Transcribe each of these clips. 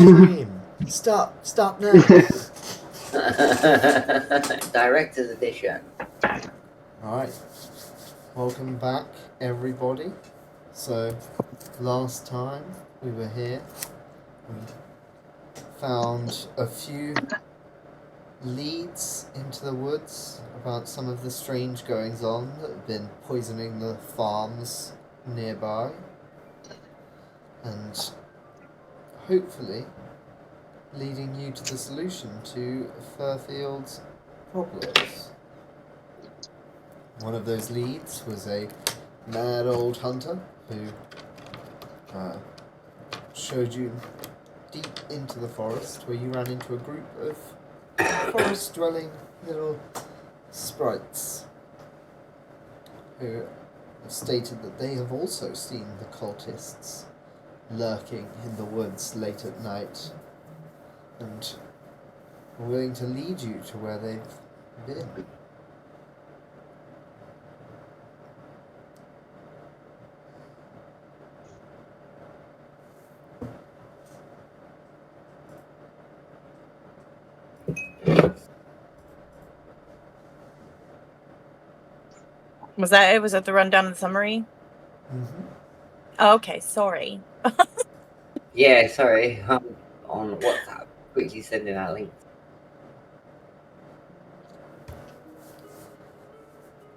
Stream. Stop now. Director's edition. Alright. Welcome back, everybody. So, last time we were here, we found a few leads into the woods about some of the strange goings on that have been poisoning the farms nearby. And hopefully leading you to the solution to Furfield's problems. One of those leads was a mad old hunter who showed you deep into the forest where you ran into a group of forest-dwelling little sprites who have stated that they have also seen the cultists lurking in the woods late at night and are willing to lead you to where they've been. Was that it? Was that the rundown of the summary? Mm-hmm. Oh, okay, sorry. Yeah, sorry. On WhatsApp, quickly sending out links.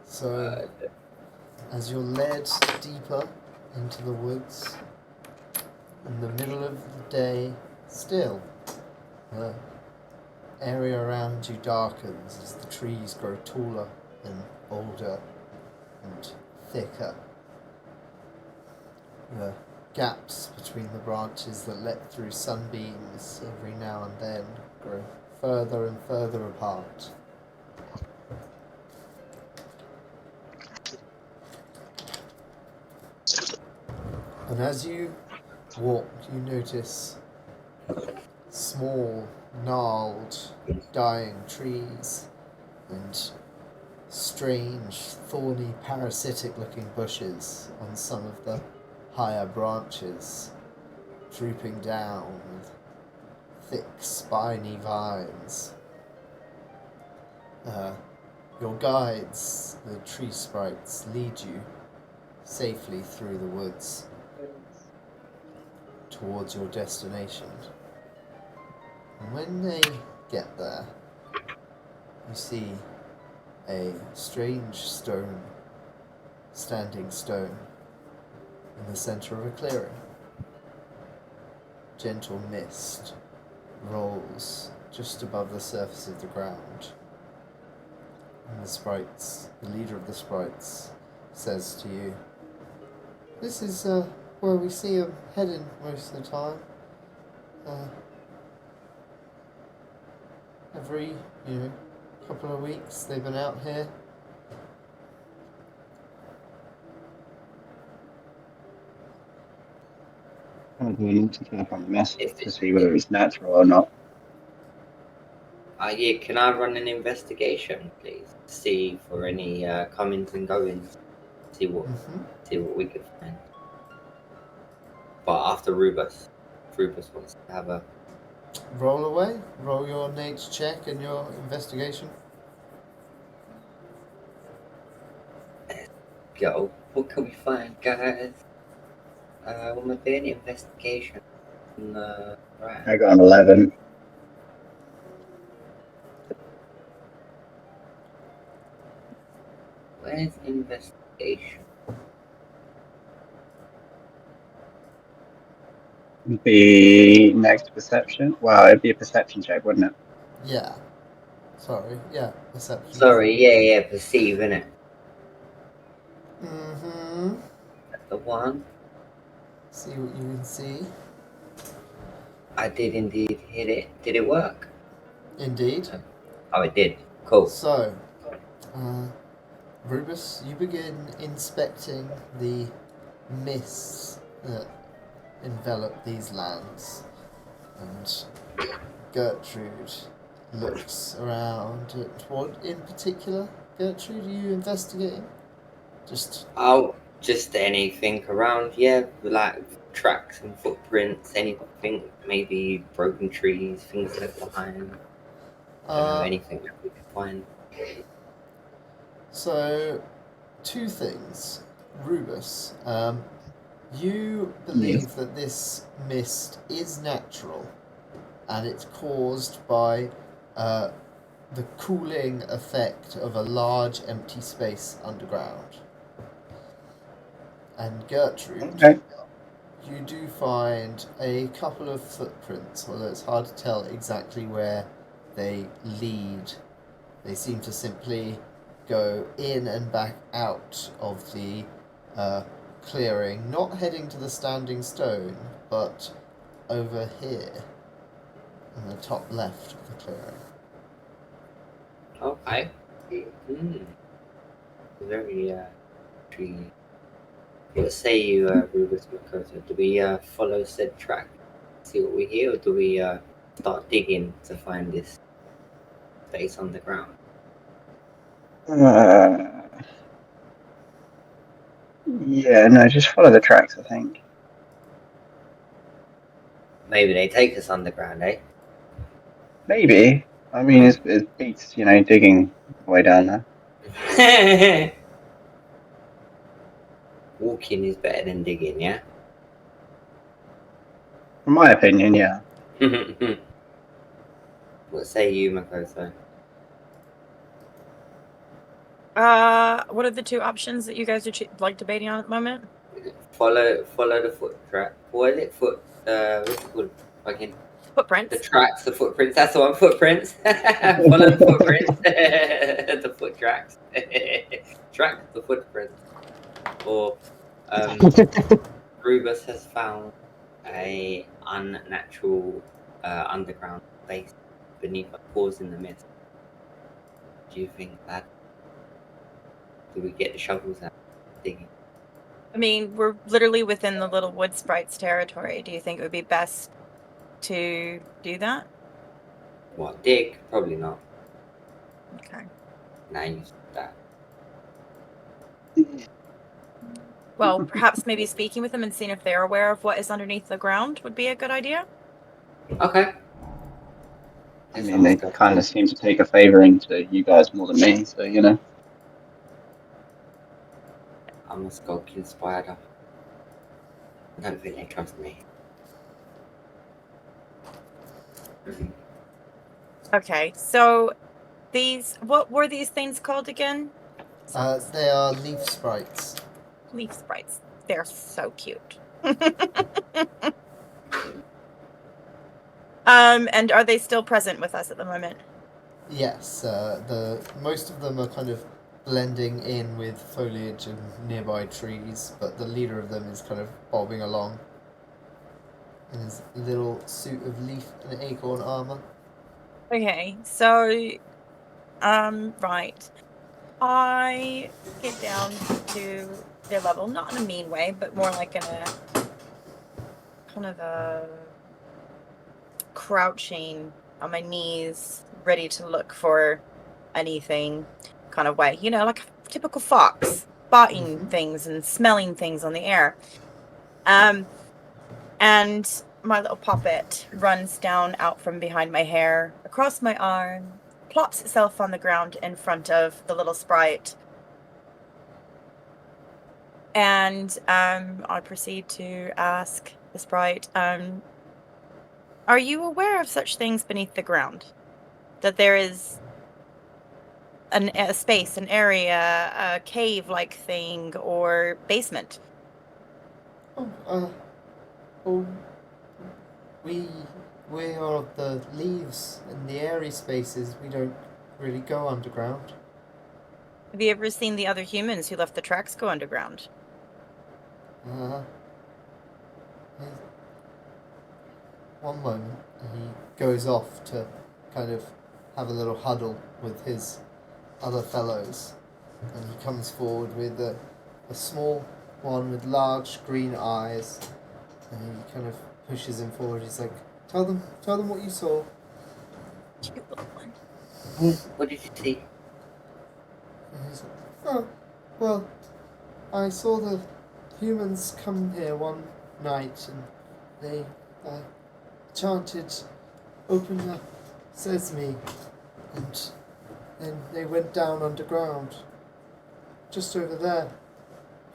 So, as you're led deeper into the woods, in the middle of the day, still, the area around you darkens as the trees grow taller and older and thicker. The gaps between the branches that let through sunbeams every now and then grow further and further apart. And as you walk, you notice small, gnarled, dying trees and strange, thorny, parasitic-looking bushes on some of the higher branches, drooping down with thick, spiny vines. Your guides, the tree sprites, lead you safely through the woods towards your destination. And when they get there, you see a strange standing stone in the center of a clearing. Gentle mist rolls just above the surface of the ground. And the leader of the sprites, says to you, "This is where we see them heading most of the time. Every, couple of weeks they've been out here." I'm going to click on the message to see whether it's natural or not. Yeah, can I run an investigation, please? See for any comings and goings. See what we could find. But after Rubus. Rubus wants to have a... Roll away. Roll your nature check and your investigation. Let's go. What can we find, guys? What am I doing? Investigation. Right. I got an 11. Where's investigation? It'd be next to perception. Well, it'd be a perception check, wouldn't it? Yeah. Sorry. Yeah. Perception. Sorry. Yeah. Perceive, innit? Mm-hmm. That's the one. See what you can see. I did indeed hit it. Did it work? Indeed. Oh, it did. Cool. So, Rubus, you begin inspecting the mists that envelop these lands, and Gertrude looks around at what in particular? Gertrude, are you investigating? Just anything around, yeah, like tracks and footprints, anything, maybe broken trees, things left behind, anything that we can find. So, two things. Rubus, you believe that this mist is natural, and it's caused by the cooling effect of a large empty space underground. And Gertrude, Okay. you do find a couple of footprints, although it's hard to tell exactly where they lead. They seem to simply go in and back out of the clearing, not heading to the standing stone, but over here in the top left of the clearing. Okay. Very intriguing. What say you, Rubus Makoto? Do we follow said track, see what we hear, or do we start digging to find this space underground? Yeah, no, just follow the tracks, I think. Maybe they take us underground, eh? Maybe. I mean, it beats, digging way down there. Walking is better than digging, yeah? In my opinion, yeah. What say you, Makoto? What are the two options that you guys are debating on at the moment? Follow the foot track. What is it? What's it called? Fucking Footprints. the tracks, the footprints. That's the one. Footprints. Follow the footprints. The foot tracks. Track the footprints. Or Rubus has found a unnatural underground space beneath a pause in the mist. Do you think that? Do we get the shovels out digging? I mean, we're literally within the little wood sprites territory. Do you think it would be best to do that? What, dig? Probably not. Okay. Now use that. Well, perhaps maybe speaking with them and seeing if they're aware of what is underneath the ground would be a good idea. Okay. I mean, they kind of seem to take a favouring to you guys more than me, so, I must go kill Spider. I don't think they trust me. Okay, so what were these things called again? They are leaf sprites. Leaf sprites. They're so cute. And are they still present with us at the moment? Yes, the most of them are kind of blending in with foliage and nearby trees, but the leader of them is kind of bobbing along in his little suit of leaf and acorn armor. Okay, so, right. I get down to their level, not in a mean way, but more like in a kind of a crouching on my knees, ready to look for anything kind of way. Like a typical fox, spotting things and smelling things on the air. And my little puppet runs down out from behind my hair, across my arm, plops itself on the ground in front of the little sprite. And I proceed to ask the sprite, are you aware of such things beneath the ground? That there is a space, an area, a cave-like thing, or basement? We are the leaves in the airy spaces. We don't really go underground. Have you ever seen the other humans who left the tracks go underground? One moment, he goes off to kind of have a little huddle with his other fellows, and he comes forward with a small one with large green eyes, and he kind of pushes him forward. He's like, tell them what you saw. Cute little one. What did you see? And he's like, oh, well, I saw the humans come here one night, and they chanted, "Open the sesame," and then they went down underground, just over there,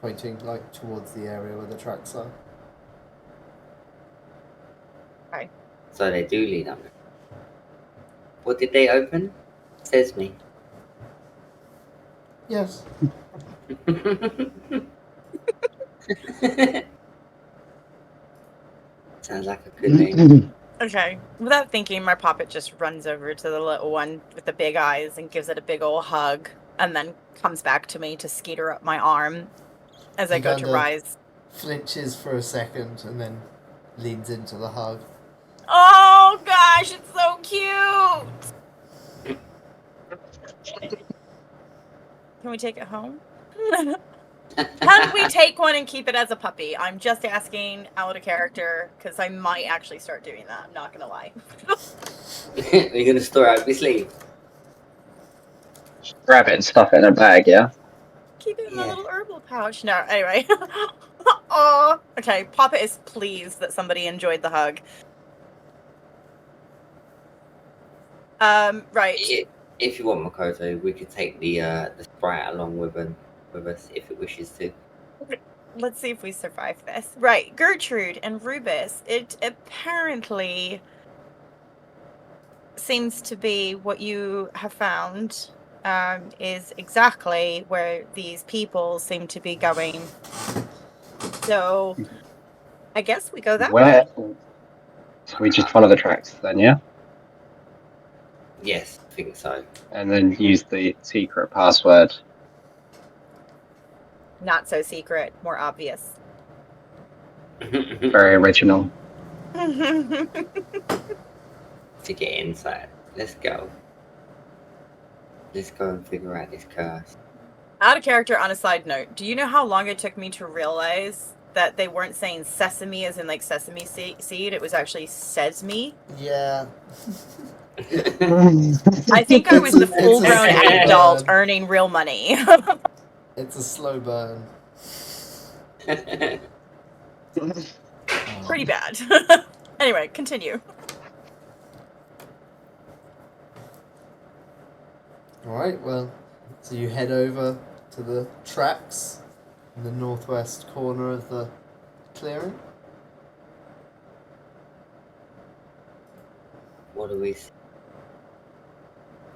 pointing like towards the area where the tracks are. So they do lead under. What did they open? Sesame. Yes. Sounds like a good name. Okay. Without thinking, my puppet just runs over to the little one with the big eyes and gives it a big old hug, and then comes back to me to skeeter up my arm as I He go to kinda rise. flinches for a second and then leans into the hug. Oh gosh, it's so cute! Can we take it home? Can we take one and keep it as a puppy? I'm just asking out of character because I might actually start doing that. I'm not gonna lie. You're gonna store it up your sleeve. Grab it and stuff it in a bag, yeah? Keep it in my Yeah. little herbal pouch. No, anyway. Oh, okay. Papa is pleased that somebody enjoyed the hug. Right. If you want, Makoto, we could take the sprite along with us if it wishes to. Let's see if we survive this. Right, Gertrude and Rubus. It apparently seems to be what you have found is exactly where these people seem to be going. So I guess we go that Where? way. So we just follow the tracks then, yeah? Yes, I think so. And then use the secret password. Not so secret, more obvious. Very original. To get inside. Let's go. Let's go and figure out this curse. Out of character, on a side note, do you know how long it took me to realize that they weren't saying sesame as in like sesame seed? It was actually sesame. Yeah. I think I was the It's a full-grown slow adult burn. earning real money. It's a slow burn. Pretty bad. Anyway, continue. Alright, well, so you head over to the tracks in the northwest corner of the clearing. What do we see?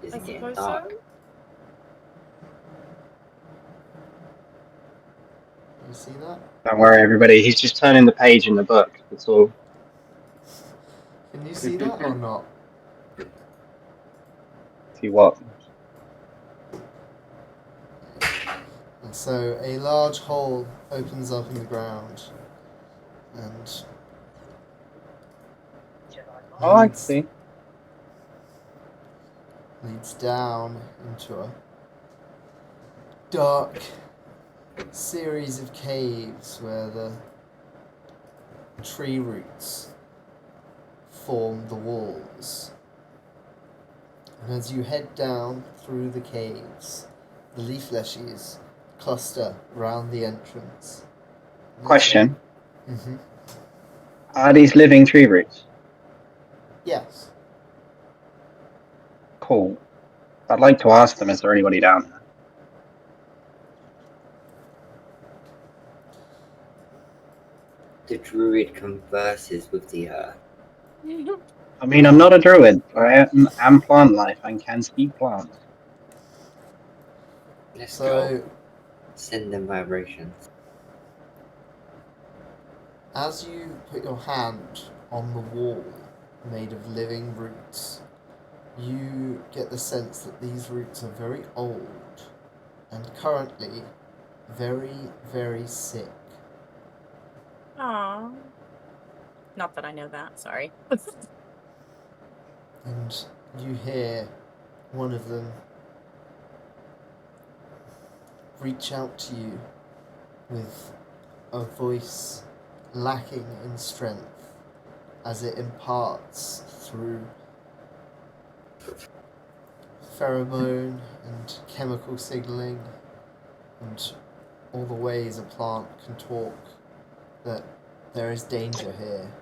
Is I it getting suppose dark? so. You see that? Don't worry, everybody. He's just turning the page in the book. That's all. Can you see that or not? See what? And so a large hole opens up in the ground and Oh, I can see. leads down into a dark series of caves where the tree roots form the walls. And as you head down through the caves, the leaf leshies cluster around the entrance. Question. Mm-hmm. Are these living tree roots? Yes. Cool. I'd like to ask them, is there anybody down there? The druid converses with the earth. I mean, I'm not a druid, but I am plant life and can speak plants. Let's So go. Send them vibrations. as you put your hand on the wall made of living roots, you get the sense that these roots are very old and currently very, very sick. Aww. Not that I know that, sorry. And you hear one of them reach out to you with a voice lacking in strength as it imparts through pheromone and chemical signaling and all the ways a plant can talk, that There is danger here,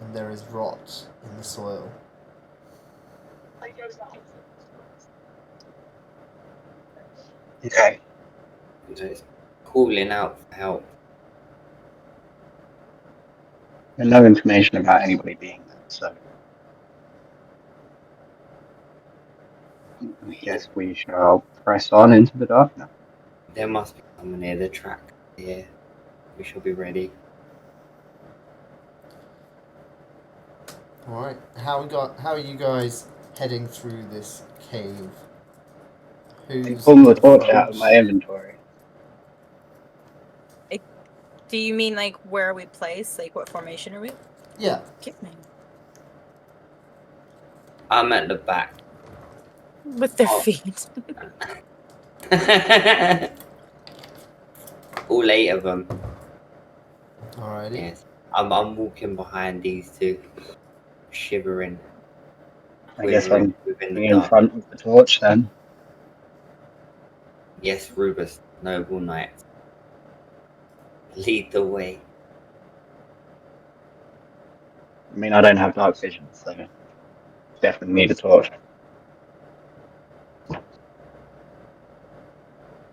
and there is rot in the soil. Okay. Just calling out for help. There's no information about anybody being there, so I guess we shall press on into the darkness. There must be someone near the track here. We shall be ready. All right. How are you guys heading through this cave? I Who's pulled the to torch front? out of my inventory. Do you mean like where are we placed? Like what formation are we? Yeah. Get me. I'm at the back. With their Oh. feet. All 8 of them. Alrighty. Yes. I'm walking behind these two, shivering. I guess I'm within the in dark. front of the torch then. Yes, Rubus, noble knight. Lead the way. I mean, I don't have dark vision, so definitely need a torch.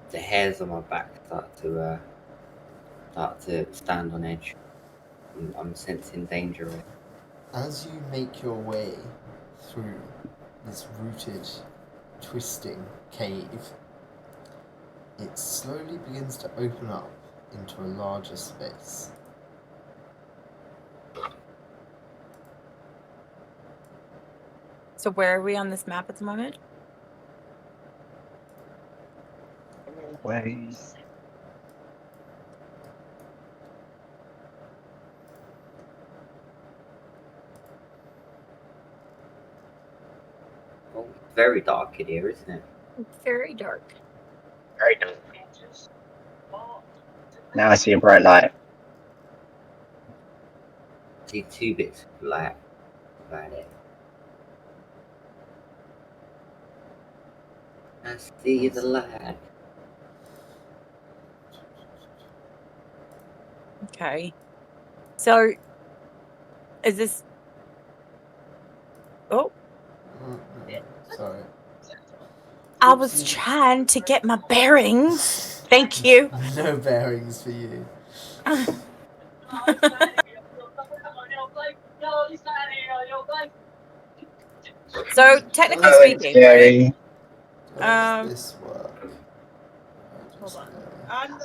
The hairs on my back start to stand on edge. I'm sensing danger. As you make your way through this rooted, twisting cave, it slowly begins to open up into a larger space. So where are we on this map at the moment? Ways. Oh, very dark in here, isn't it? Very dark. Very dark. Now I see a bright light. See 2 bits of light about it. I see the light. Okay. So is this Oh, Sorry. I was trying to get my bearings. Thank you. No bearings for you. So technically Oh, it's speaking, right? scary. How Um, does this work? Hold on.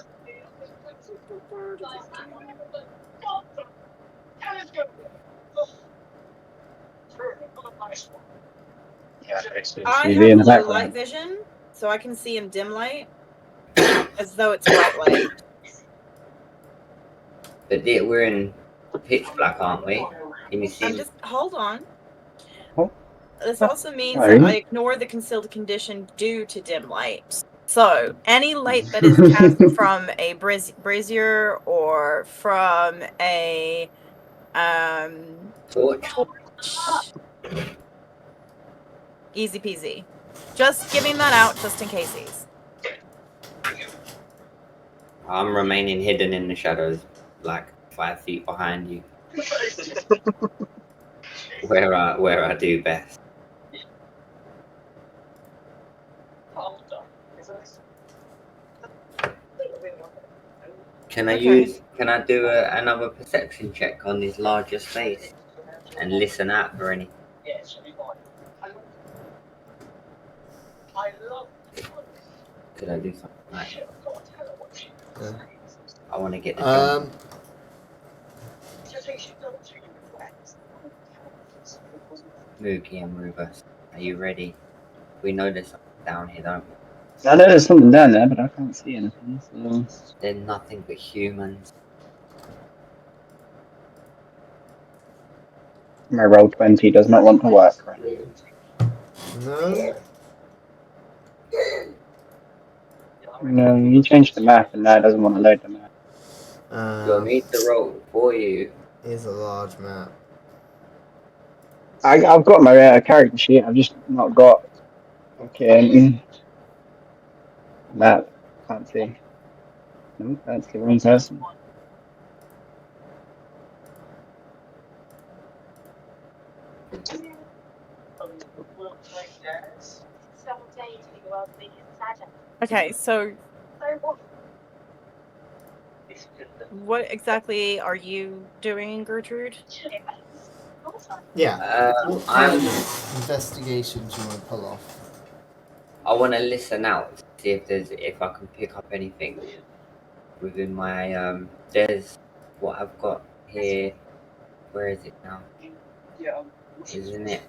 Yeah, it's I TV have in the low light background. vision, so I can see in dim light as though it's white light. But we're in pitch black, aren't we? Can you see? I'm just hold on. Oh. This also means Sorry. that I ignore the concealed condition due to dim light. So any light that is cast from a brazier or from a Torch. easy peasy. Just giving that out just in case. I'm remaining hidden in the shadows, like 5 feet behind you. where I do best. Can I do another perception check on this larger space and listen out for any? Could I do something like that? I want to get the jump. Mookie and Rubus, are you ready? We know there's something down here, don't we? I know there's something down there, but I can't see anything. So They're nothing but humans. my roll 20 does not want to work right now. No. No, you changed the map and now it doesn't want to load the map. Do I need to roll for you? Is a large map. I've got my character sheet, I've just not got map. Can't see. No, that's the wrong person. Okay, so what exactly are you doing, Gertrude? Yeah. What kind I'm. of investigation do you want to pull off? I want to listen out, see if I can pick up anything within my There's what I've got here. Where is it now? Isn't it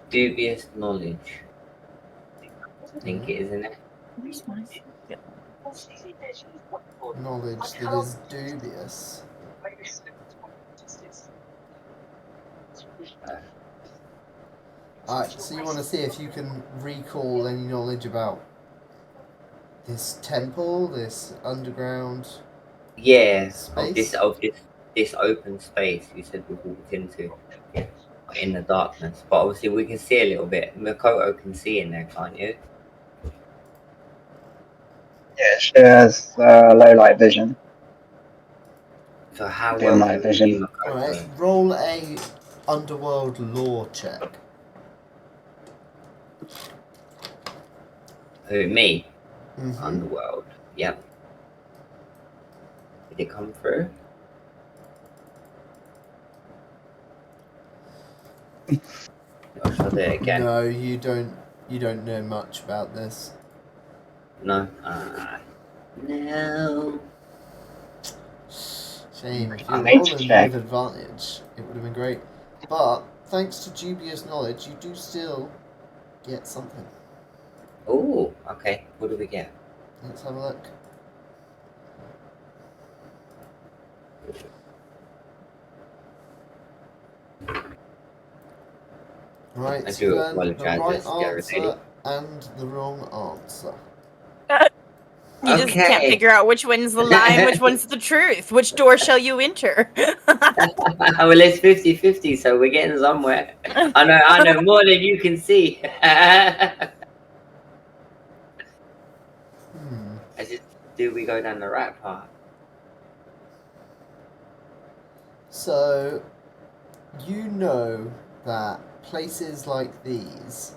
dubious knowledge? I think it is, isn't it? Knowledge that is dubious. Alright, so you want to see if you can recall any knowledge about this temple, this underground Yeah, space? this open space you said we walked into in the darkness, but obviously we can see a little bit. Makoto can see in there, can't you? Yeah, she has low light vision. So how Dim well light can we see vision. Alright, Makoto? roll a underworld lore check. Who, me? Mm-hmm. Underworld. Yep. Did it come through? Or shall I do it again? No, you don't know much about this. No. No. Shame. If I you were need to rolling check. with advantage, it would have been great. But thanks to dubious knowledge, you do still get something. Oh, okay. What do we get? Let's have a look. Right, I so do you learn the apologize, right it's irritating. answer and the wrong answer. You just can't Okay. figure out which one's the lie and which one's the truth. Which door shall you enter? Well, it's 50-50, so we're getting somewhere. I know more than you can see. I just do we go down the right path? So, you know that places like these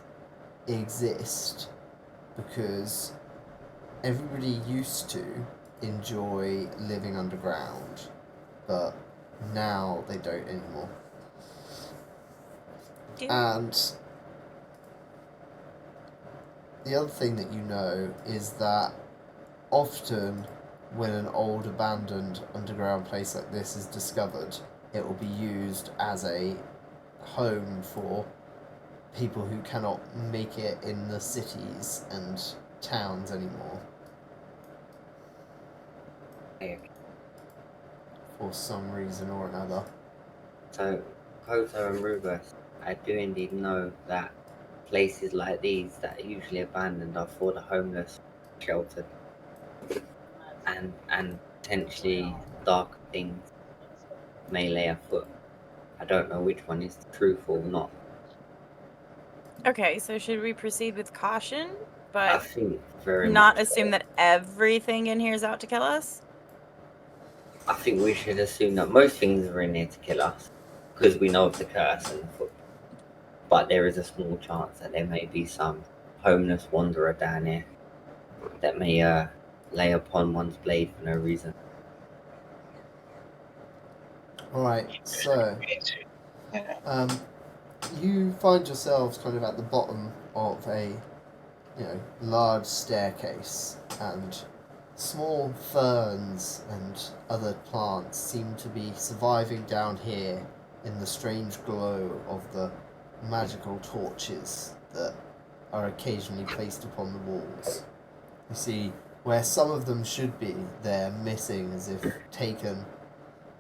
exist because everybody used to enjoy living underground, but now they don't anymore. And the other thing that you know is that often when an old abandoned underground place like this is discovered, it will be used as a home for people who cannot make it in the cities and towns anymore. Okay. For some reason or another. So, Koto and Rubus, I do indeed know that places like these that are usually abandoned are for the homeless, sheltered, and potentially dark things may lay afoot. I don't know which one is the truth or not. Okay, so should we proceed with caution, I but think very not much assume so. that everything in here is out to kill us? I think we should assume that most things are in here to kill us because we know of the curse and the foot. But there is a small chance that there may be some homeless wanderer down here that may lay upon one's blade for no reason. Alright, so you find yourselves kind of at the bottom of a large staircase, and small ferns and other plants seem to be surviving down here in the strange glow of the magical torches that are occasionally placed upon the walls. You see, where some of them should be, they're missing as if taken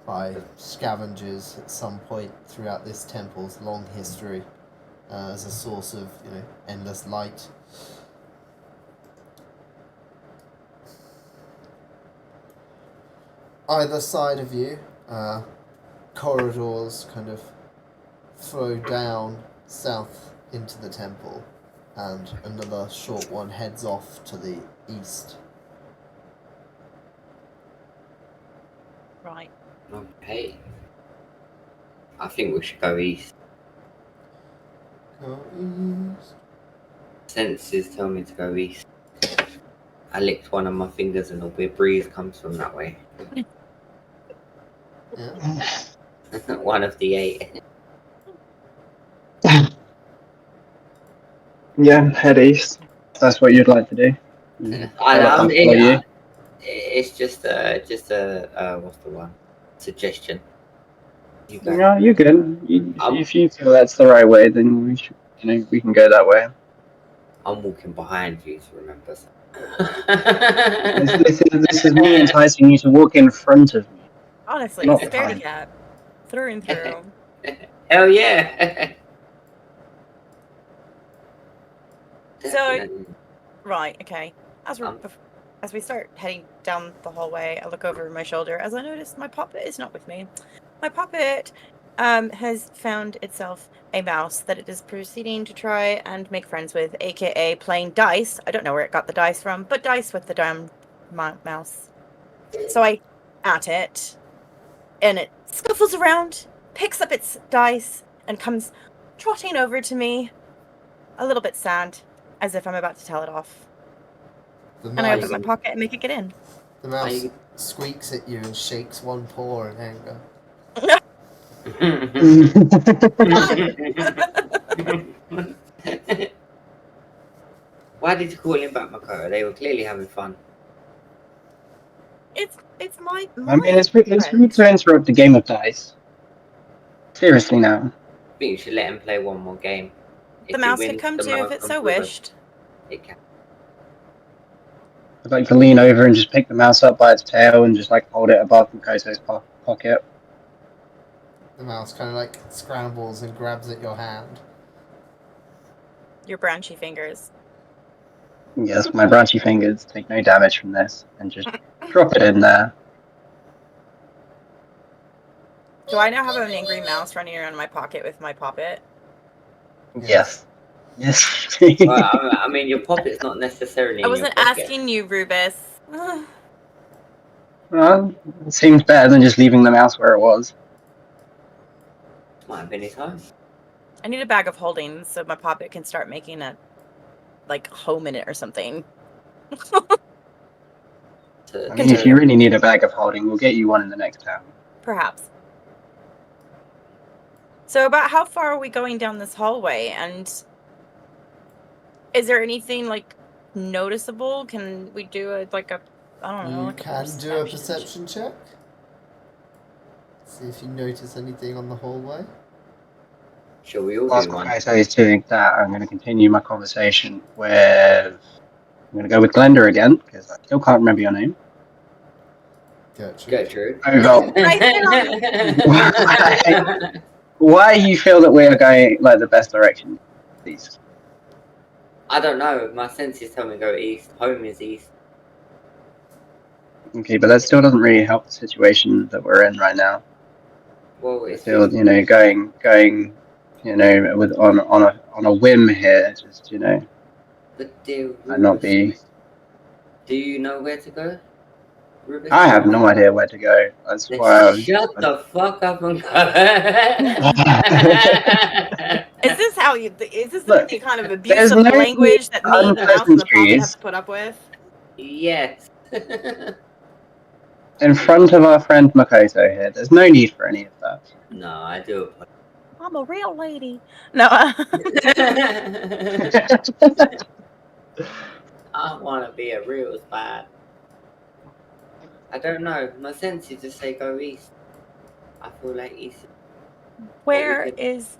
by scavengers at some point throughout this temple's long history as a source of endless light. Either side of you, corridors kind of flow down south into the temple, and another short one heads off to the east. Right. Okay. I think we should go east. Go east. Senses tell me to go east. I licked one of my fingers and a weird breeze comes from that way. Yeah. One of the 8. Yeah, head east. That's what you'd like to do. I mean, follow you. it's just a what's the one? Suggestion. You go. No, you're good. If you feel that's the right way, then we should, we can go that way. I'm walking behind you to remember. This is me enticing you to walk in front of me. Honestly, Not scaredy behind. cat. Through and through. Hell yeah! So- Definitely. Right, okay. As we start heading down the hallway, I look over my shoulder as I notice my poppet is not with me. My poppet has found itself a mouse that it is proceeding to try and make friends with, aka playing dice. I don't know where it got the dice from, but dice with the damn mouse. So I at it, and it scuffles around, picks up its dice, and comes trotting over to me, a little bit sad, as if I'm about to tell it off. The And I open mouse, my pocket and make it get in. the mouse you- squeaks at you and shakes one paw in anger. Why did you call him back, Makoto? They were clearly having fun. It's my I mean, it's rude friend. to interrupt a game of dice. Seriously now. I think you should let him play one more game. The If he mouse could wins, come the too if mouse it comes so with us. wished. It can. I'd like to lean over and just pick the mouse up by its tail and just hold it above Makoto's pocket. The mouse kind of scrambles and grabs at your hand. Your branchy fingers. Yes, my branchy fingers take no damage from this, and just drop it in there. Do I now have an angry mouse running around my pocket with my poppet? Yes. Yes. Well, I mean, your pocket's not necessarily. I in wasn't your pocket. asking you, Rubus. Well, it seems better than just leaving the mouse where it was. Might have been his home. I need a bag of holding so my poppet can start making a home in it or something. I mean, if you really need a bag of holding, we'll get you one in the next town. Perhaps. So about how far are we going down this hallway, and is there anything noticeable? Can we do I don't know. You can do a perception check. See if you notice anything on the hallway. Shall we all Whilst do one? Makoto is doing that, I'm going to continue my conversation with... I'm going to go with Glenda again, because I still can't remember your name. Gertrude. Over. Why you feel that we are going the best direction, please? I don't know. My senses tell me go east. Home is east. Okay, but that still doesn't really help the situation that we're in right now. Well, I it's feel going with on a whim here, just But dear might not Rubus, be. do you know where to go, Rubus? I have no idea where to go. That's Then why I was. shut the fuck up and go. Is this how you? Is this Look, the kind of there's abusive no language that me, the mouse, and the poppet have unpleasantries. to put up with? Yes. In front of our friend Makoto here. There's no need for any of that. No, I do. I'm a real lady. No. I want to be a real spy. I don't know. My senses just say go east. I feel like east. Where could- is?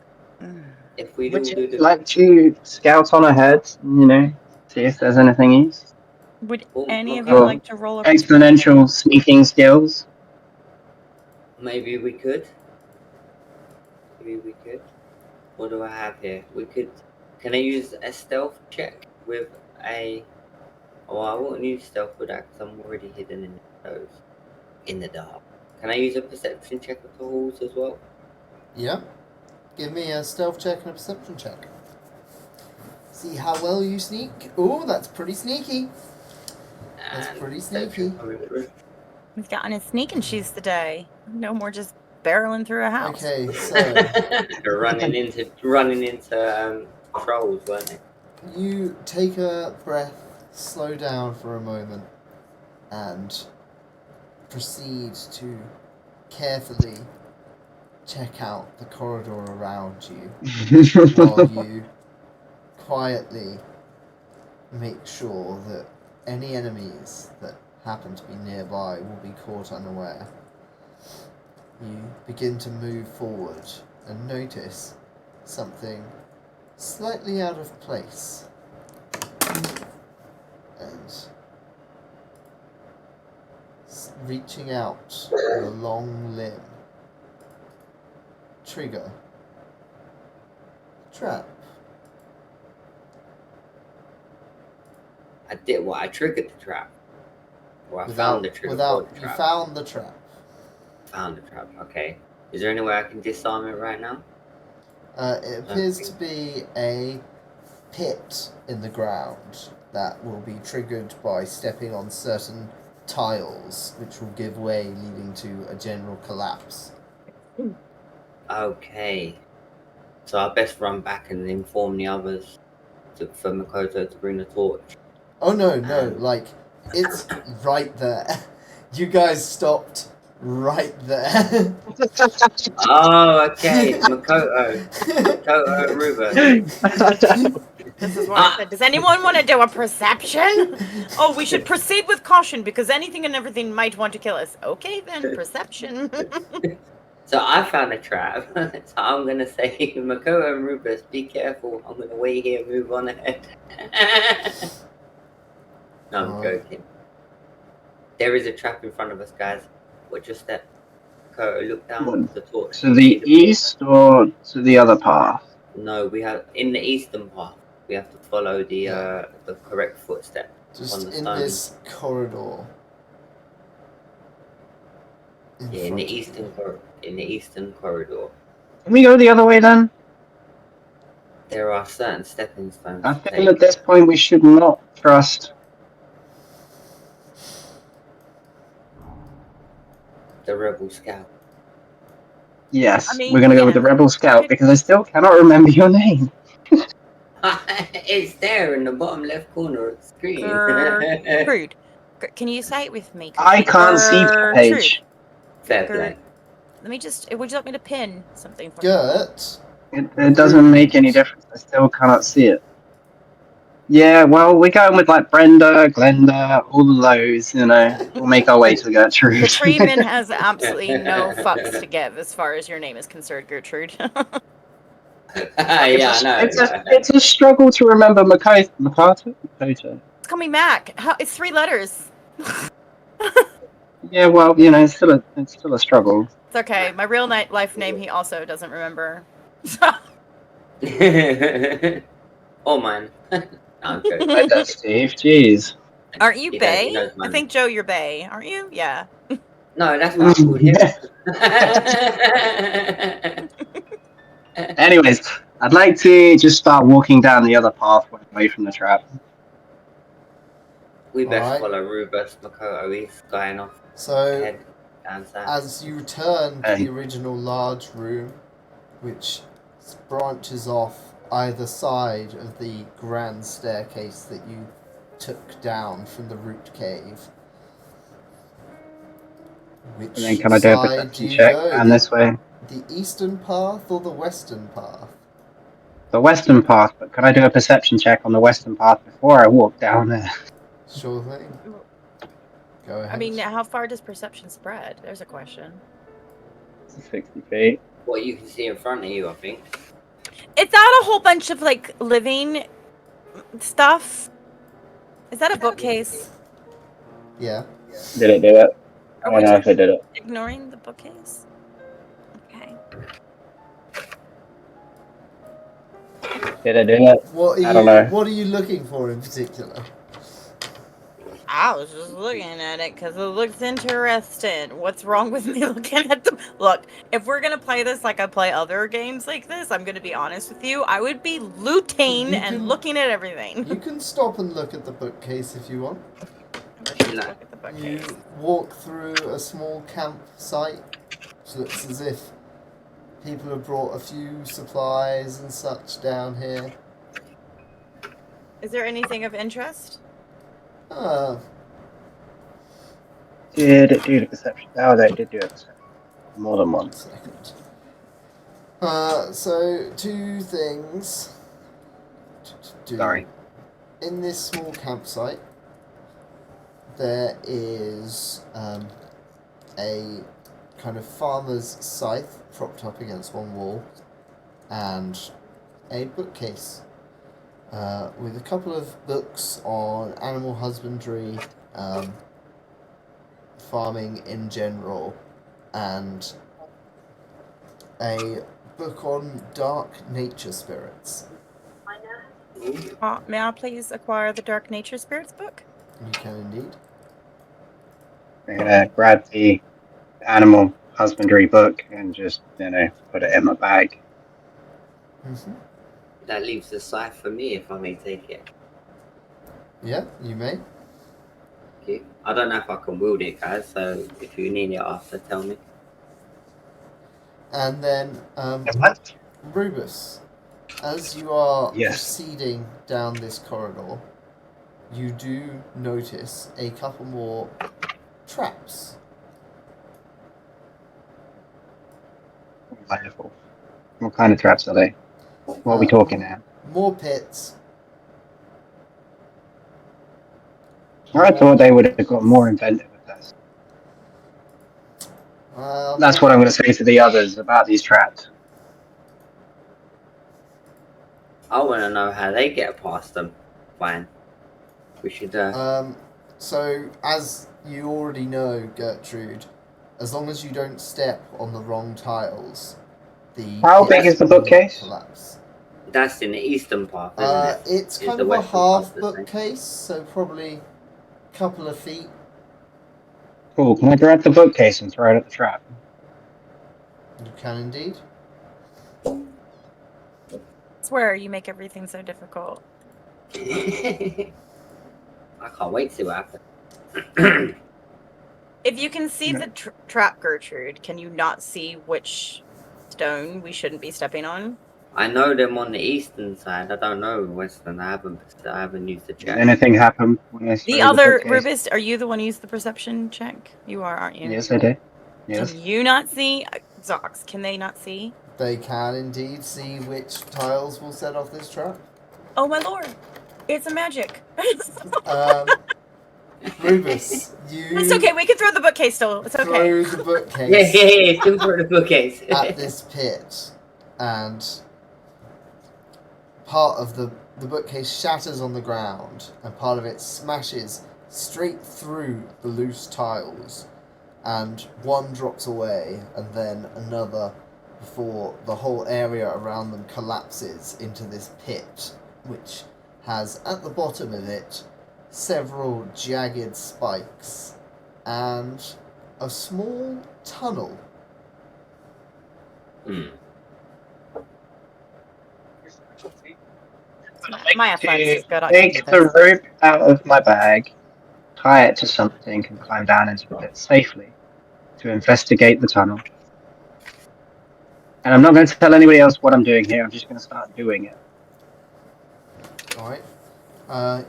If we Would do you the like to scout on ahead? See if there's anything east. Would Oh, any of okay. you like to roll a Exponential sneaking skills. maybe we could. Maybe we could. What do I have here? We could. Can I use a stealth check with a? Oh, I won't use stealth with that because I'm already hidden in the shadows, in the dark. Can I use a perception check with the halls as well? Yeah. Give me a stealth check and a perception check. See how well you sneak. Oh, that's pretty sneaky. That's And pretty perception sneaky. coming through. He's got on his sneaking shoes today. No more just barreling through a house. Okay, so They're running into trolls, weren't they? you take a breath, slow down for a moment, and proceed to carefully check out the corridor around you while you quietly make sure that any enemies that happen to be nearby will be caught unaware. You begin to move forward and notice something slightly out of place. And reaching out with a long limb. Trigger. Trap. I did what? I triggered the trap. Or I found the trigger for the You trap. found the trap. Found the trap, okay. Is there any way I can disarm it right now? It appears to be a pit in the ground that will be triggered by stepping on certain tiles, which will give way, leading to a general collapse. Okay. So I best run back and inform the others for Makoto to bring the torch. Oh no, like, it's right there. You guys stopped right there. Oh, okay. Makoto Ruba. This is what I said. Does anyone want to do a perception? Oh, we should proceed with caution because anything and everything might want to kill us. Okay, then, perception. So I found a trap. So I'm gonna say, Makoto and Rubus, be careful. I'm gonna wait here, move on ahead. No, I'm joking. There is a trap in front of us, guys. Watch your step. Makoto, look down the torch. To the east or to the other path? No, we have in the eastern path. We have to follow the correct footstep. Just On the in stone. this corridor. Yeah, in the eastern corridor. Can we go the other way then? There are certain stepping stones. I to feel take. at this point we should not trust. The rebel scout. Yes, I mean, we're gonna go with the yeah. Rebel Scout because I still cannot remember your name. It's there in the bottom left corner of the screen. Gertrude. Can you say it with me? I can't see the page. Fair play. Let me just. Would you like me to pin something for Gert, It doesn't make any difference. I still cannot see it. Yeah, well, we're going with like Brenda, Glenda, all of those, you know. We'll make our way to Gertrude. The treatment has absolutely no fucks to give as far as your name is concerned, Gertrude. Yeah, I know. It's a struggle to remember Makoto. It's coming back. It's 3 letters. Yeah, well, you know, it's still a struggle. It's okay. My real life name he also doesn't remember. Oh man. No, I'm joking. Like that, Steve. Jeez. Aren't you He Bay? knows my I think Joe, you're Bay, aren't you? Yeah. No, that's what I called him. Anyways, I'd like to just start walking down the other pathway away from the trap. We best Alright. follow Rubus Makoto. He's going off so ahead down south. as you return to Hey. the original large room, which branches off either side of the grand staircase that you took down from the root cave. Which And then can I do a side perception do you check? go? And this way. The eastern path or the western path? The western path, but can I do a perception check on the western path before I walk down there? Sure thing. Go ahead. I mean, how far does perception spread? There's a question. 60 feet. What you can see in front of you, I think. Is that a whole bunch of like living stuff? Is that a bookcase? Yeah. Did it do it? I Or don't we're know if just it did it. ignoring the bookcase? Okay. Did it do it? What are I don't know. What are you looking for in particular? I was just looking at it because it looks interesting. What's wrong with me looking at them? Look, if we're gonna play this like I play other games like this, I'm gonna be honest with you. I would be looting You and can- looking at everything. You can stop and look at the bookcase if you want. Let's just look at the You bookcase. walk through a small campsite which looks as if people have brought a few supplies and such down here. Is there anything of interest? Did it do the perception? Oh, they did do a perception. More than one. Second. So two things. Sorry. In this small campsite, there is a kind of farmer's scythe propped up against one wall, and a bookcase with a couple of books on animal husbandry, farming in general, and a book on dark nature spirits. May I please acquire the Dark Nature Spirits book? You can indeed. I'm gonna grab the animal husbandry book and just, put it in my bag. Mm-hmm. That leaves the scythe for me if I may take it. Yeah, you may. Okay. I don't know if I can wield it, guys, so if you need it after, tell me. And then, What? Rubus, as you are Yes. proceeding down this corridor, you do notice a couple more traps. Wonderful. What kind of traps are they? What are we talking now? More pits. I thought they would have got more inventive with this. That's what I'm going to say to the others about these traps. I want to know how they get past them. Fine. We should, So, as you already know, Gertrude, as long as you don't step on the wrong tiles, the How big pits is the will bookcase? collapse. that's in the eastern part, isn't it? It's Is kind the of a western part half the same? bookcase, so probably a couple of feet. Cool. Can I grab the bookcase and throw it at the trap? You can indeed. I swear you make everything so difficult. I can't wait to see what happens. If you can see the trap, Gertrude, can you not see which stone we shouldn't be stepping on? I know them on the eastern side. I don't know western. I haven't used the Did check. anything happen when I The threw other, bookcase? Rubus, are you the one who used the perception check? You are, aren't you? Yes, I did. Yes. Can you not see? Zox, can they not see? They can indeed see which tiles will set off this trap. Oh my lord, it's a magic. Rubus, you It's okay, we can throw the bookcase still. It's okay. throw the bookcase Yeah, still for the bookcase. at this pit, and part of the bookcase shatters on the ground, and part of it smashes straight through the loose tiles, and one drops away, and then another, before the whole area around them collapses into this pit, which has at the bottom of it several jagged spikes and a small tunnel. My athletics is good. I can Take do the this. rope out of my bag, tie it to something, and climb down into it safely to investigate the tunnel. And I'm not going to tell anybody else what I'm doing here. I'm just going to start doing it. Alright.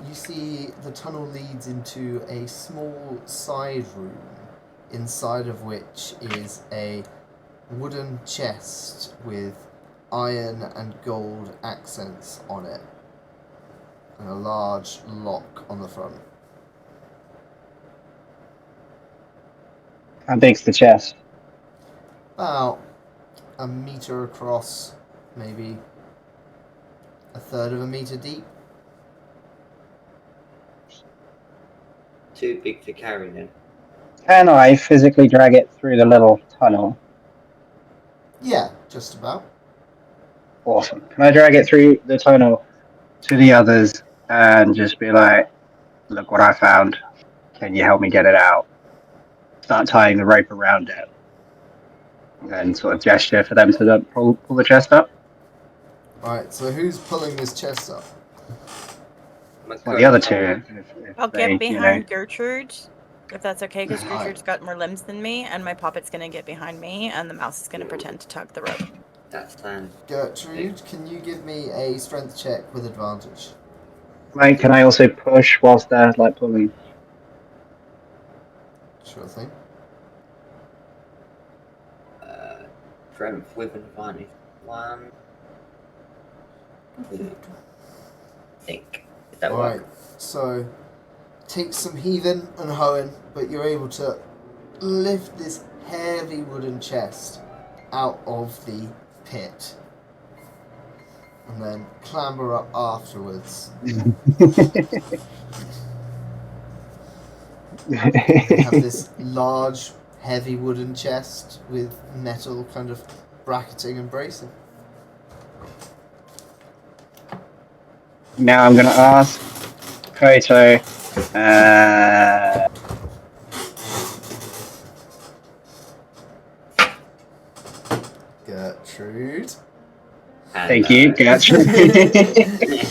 You see the tunnel leads into a small side room, inside of which is a wooden chest with iron and gold accents on it, and a large lock on the front. How big's the chest? About a meter across, maybe a third of a meter deep. Too big to carry then. Can I physically drag it through the little tunnel? Yeah, just about. Awesome. Can I drag it through the tunnel to the others and just be like, look what I found. Can you help me get it out? Start tying the rope around it. And then sort of gesture for them to pull the chest up. Alright, so who's pulling this chest up? Well, the other two. If I'll they, get behind Gertrude If that's okay, because Hi. Gertrude's got more limbs than me, and my puppet's gonna get behind me, and the mouse is gonna pretend to tug the rope. That's fine. Gertrude, can you give me a strength check with advantage? Mate, can I also push whilst they're like pulling? Sure thing. Strength with advantage. 1, 2, I think. Is that Alright, work? so take some heaving and hoeing, but you're able to lift this heavy wooden chest out of the pit and then clamber up afterwards. You have this large, heavy wooden chest with metal kind of bracketing and bracing. Now I'm going to ask Koto. Gertrude. Thank you, Gertrude.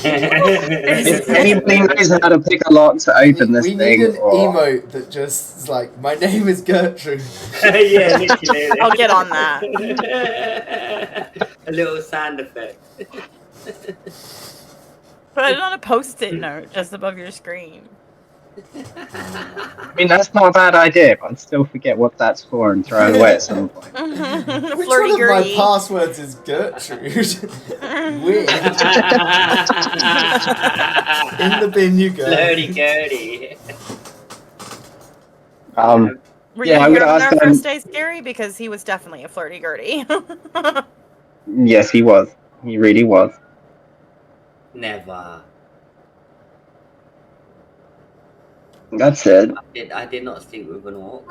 If anybody knows how to pick a lock to open this we thing, need an or emote that just is like, my name is Gertrude. Yeah, literally. I'll get on that. A little sound effect. Put it on a post-it note just above your screen. I mean that's not a bad idea, but I'd still forget what that's for and throw it away at some point. Which one Flirty of my girty. passwords is Gertrude? Weird. In the bin you go. Flirty girty. Were Yeah, you I'm here gonna on ask our them- first day, Scary? Because he was definitely a flirty girty. Yes, he was. He really was. Never. That's it. I did not sleep with an orc.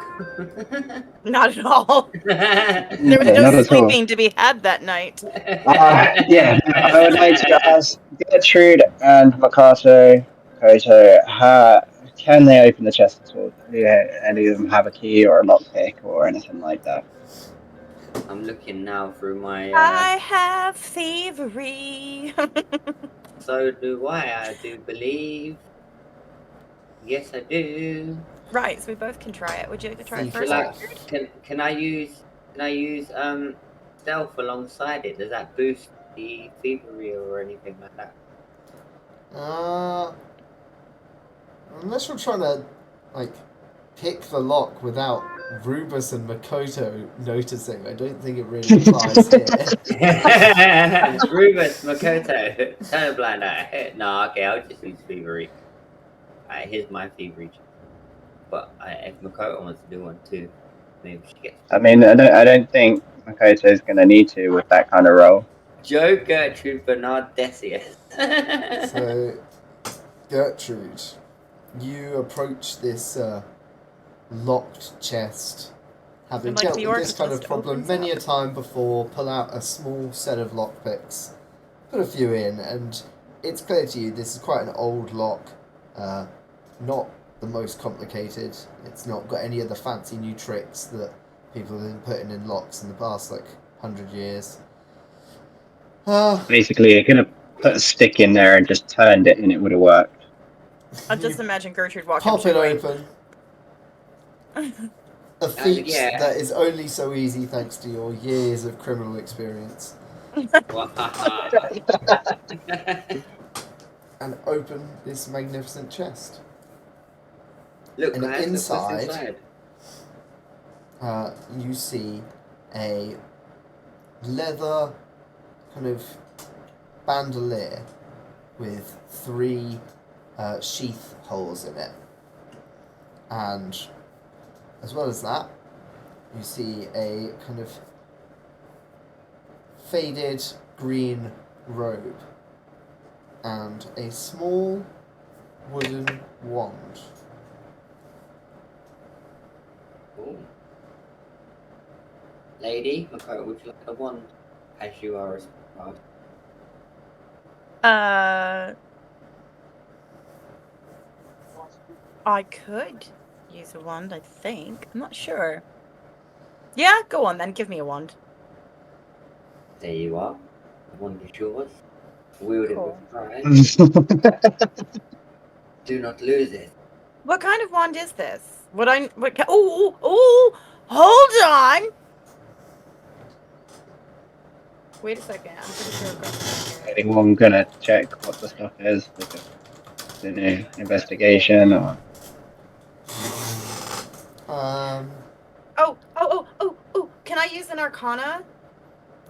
Not at all. There was Yeah, not no at all. sleeping to be had that night. Yeah, I would like to ask Gertrude and Makato, Koto, can they open the chest at all? Do any of them have a key or a lockpick or anything like that? I'm looking now through my. I have thievery. So do I do believe. Yes, I do. Right, so we both can try it. Would you like to try it Thief first? off. Can I use stealth alongside it? Does that boost the thievery or anything like that? Unless you're trying to, like, pick the lock without Rubus and Makoto noticing, I don't think it really applies here. Rubus, Makoto, turn a blind eye. No, okay, I'll just use thievery. Alright, here's my thievery. But if Makoto wants to do one too, maybe she gets. I mean, I don't think Makoto is going to need to with that kind of roll. Joe Gertrude Bernard Decius. So, Gertrude, you approach this locked chest, having Like dealt the with this orc kind of just problem opens many up. a time before, pull out a small set of lockpicks, put a few in, and it's clear to you this is quite an old lock, not the most complicated. It's not got any of the fancy new tricks that people have been putting in locks in the past, 100 years. Basically, you could have put a stick in there and just turned it and it would have worked. I'll just You imagine Gertrude walking pop it away. open. A feat yeah. that is only so easy thanks to your years of criminal experience. And open this magnificent chest. Look, And guys, inside- look what's inside. You see a leather kind of bandolier with 3 sheath holes in it. And as well as that, you see a kind of faded green robe and a small wooden wand. Ooh. Lady, Makoto, would you like a wand? As you are a spard. I could use a wand, I think. I'm not sure. Yeah, go on then. Give me a wand. There you are. The wand is yours. Wield it Cool. with pride. Do not lose it. What kind of wand is this? Oh, hold on. Wait a second. I'm pretty sure I've got something here. Anyone gonna check what the stuff is? Investigation or Oh, can I use an Arcana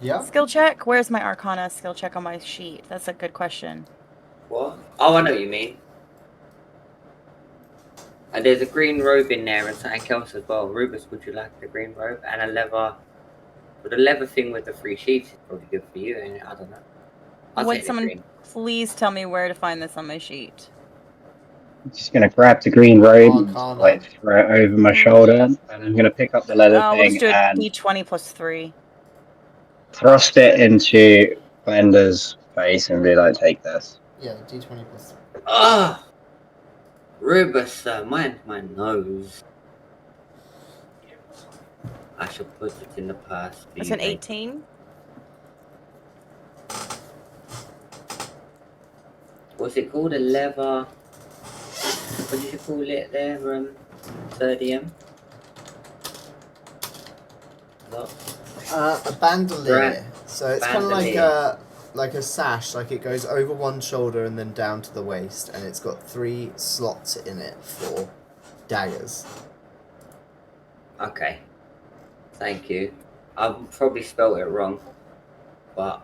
Yeah. skill check? Where's my Arcana skill check on my sheet? That's a good question. What? Oh, I know what you mean. And there's a green robe in there and something else as well. Rubus, would you like the green robe and a leather? But the leather thing with the 3 sheets is probably good for you, ain't it? I don't know. I'll Would take the someone green. please tell me where to find this on my sheet? I'm just gonna grab the green robe, and Arcana. like throw it over my shoulder, and I'm gonna pick up the leather We'll thing just do a and D20 plus 3. thrust it into Glenda's face and be like, "Take this." Yeah, D20 plus. Ah! Rubus, mind my nose. I shall put it in the purse. It's an 18. What's it called? A leather. What did you call it there, 30M? What? A bandolier. Right. So it's kind of Bandolier. like a sash. Like it goes over one shoulder and then down to the waist, and it's got 3 slots in it for daggers. Okay. Thank you. I've probably spelled it wrong, but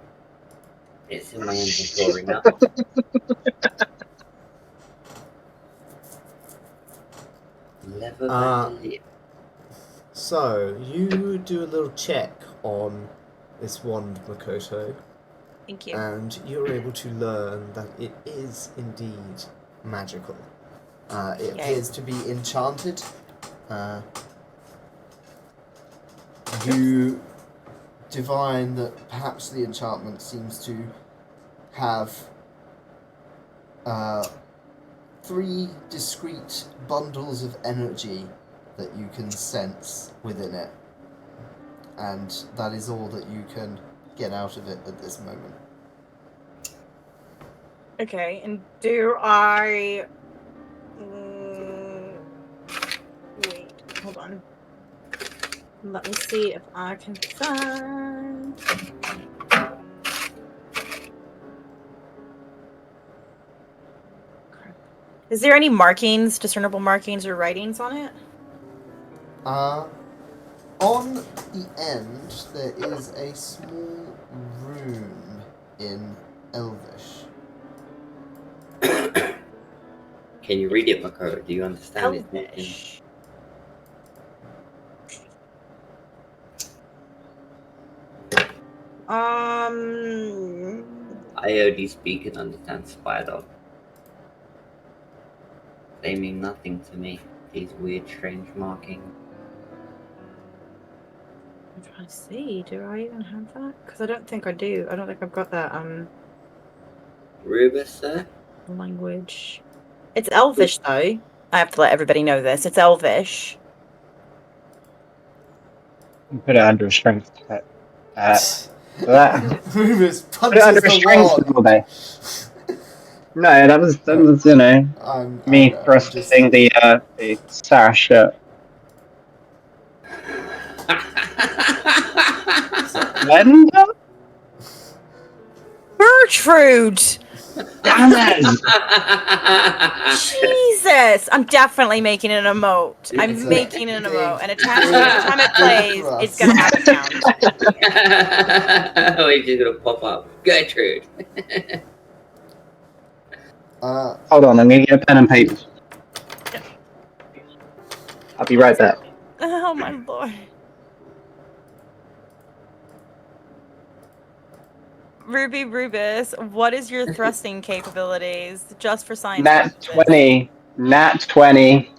it's in my inventory now. Leather bandolier. So you do a little check on this wand, Makoto, Thank you. and you're able to learn that it is indeed magical. It Yay. appears to be enchanted. You divine that perhaps the enchantment seems to have 3 discrete bundles of energy that you can sense within it. And that is all that you can get out of it at this moment. Okay, and do I... wait, hold on. Let me see if I can find... Crap. Is there any markings, discernible markings or writings on it? On the end, there is a small rune in Elvish. Can you read it, Makoto? Do you understand it? Elvish. I only speak and understand Spider. They mean nothing to me. These weird, strange markings. I'm trying to see. Do I even have that? Because I don't think I do. I don't think I've got that Rubus, sir? language. It's Elvish though. I have to let everybody know this. It's Elvish. Put it under a strength check. That Rubus put it punches under a the strength wall. level there. No, that was you know me thrusting the sash at Glenda. Gertrude! Damn it! Jesus! I'm definitely making an emote. I'm It's making an big- emote. And attached to every time it plays, it's gonna have a sound. Oh, he's just gonna pop up. Gertrude. Hold on, I'm gonna get a pen and paper. I'll be right back. Oh my lord. Ruby Rubus, what is your thrusting capabilities? Just for science Nat purposes. 20. Nat 20.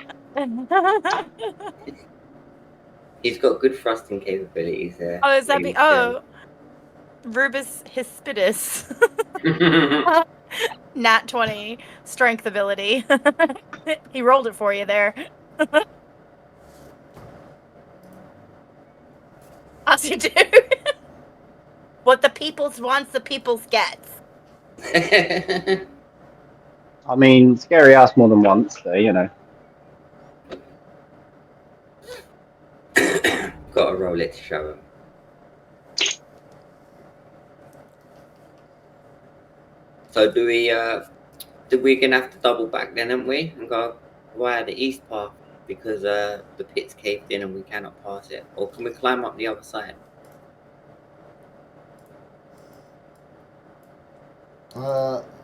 He's got good thrusting capabilities there. Oh, is that ladies oh, Rubus Hispidus. Nat 20 strength ability. He rolled it for you there. As you do. What the peoples wants, the peoples gets. and I mean, scary ass more than once, so you know. got to roll it to show him. So do we? We're gonna have to double back then, aren't we? And go via the east path because the pit's caved in and we cannot pass it. Or can we climb up the other side?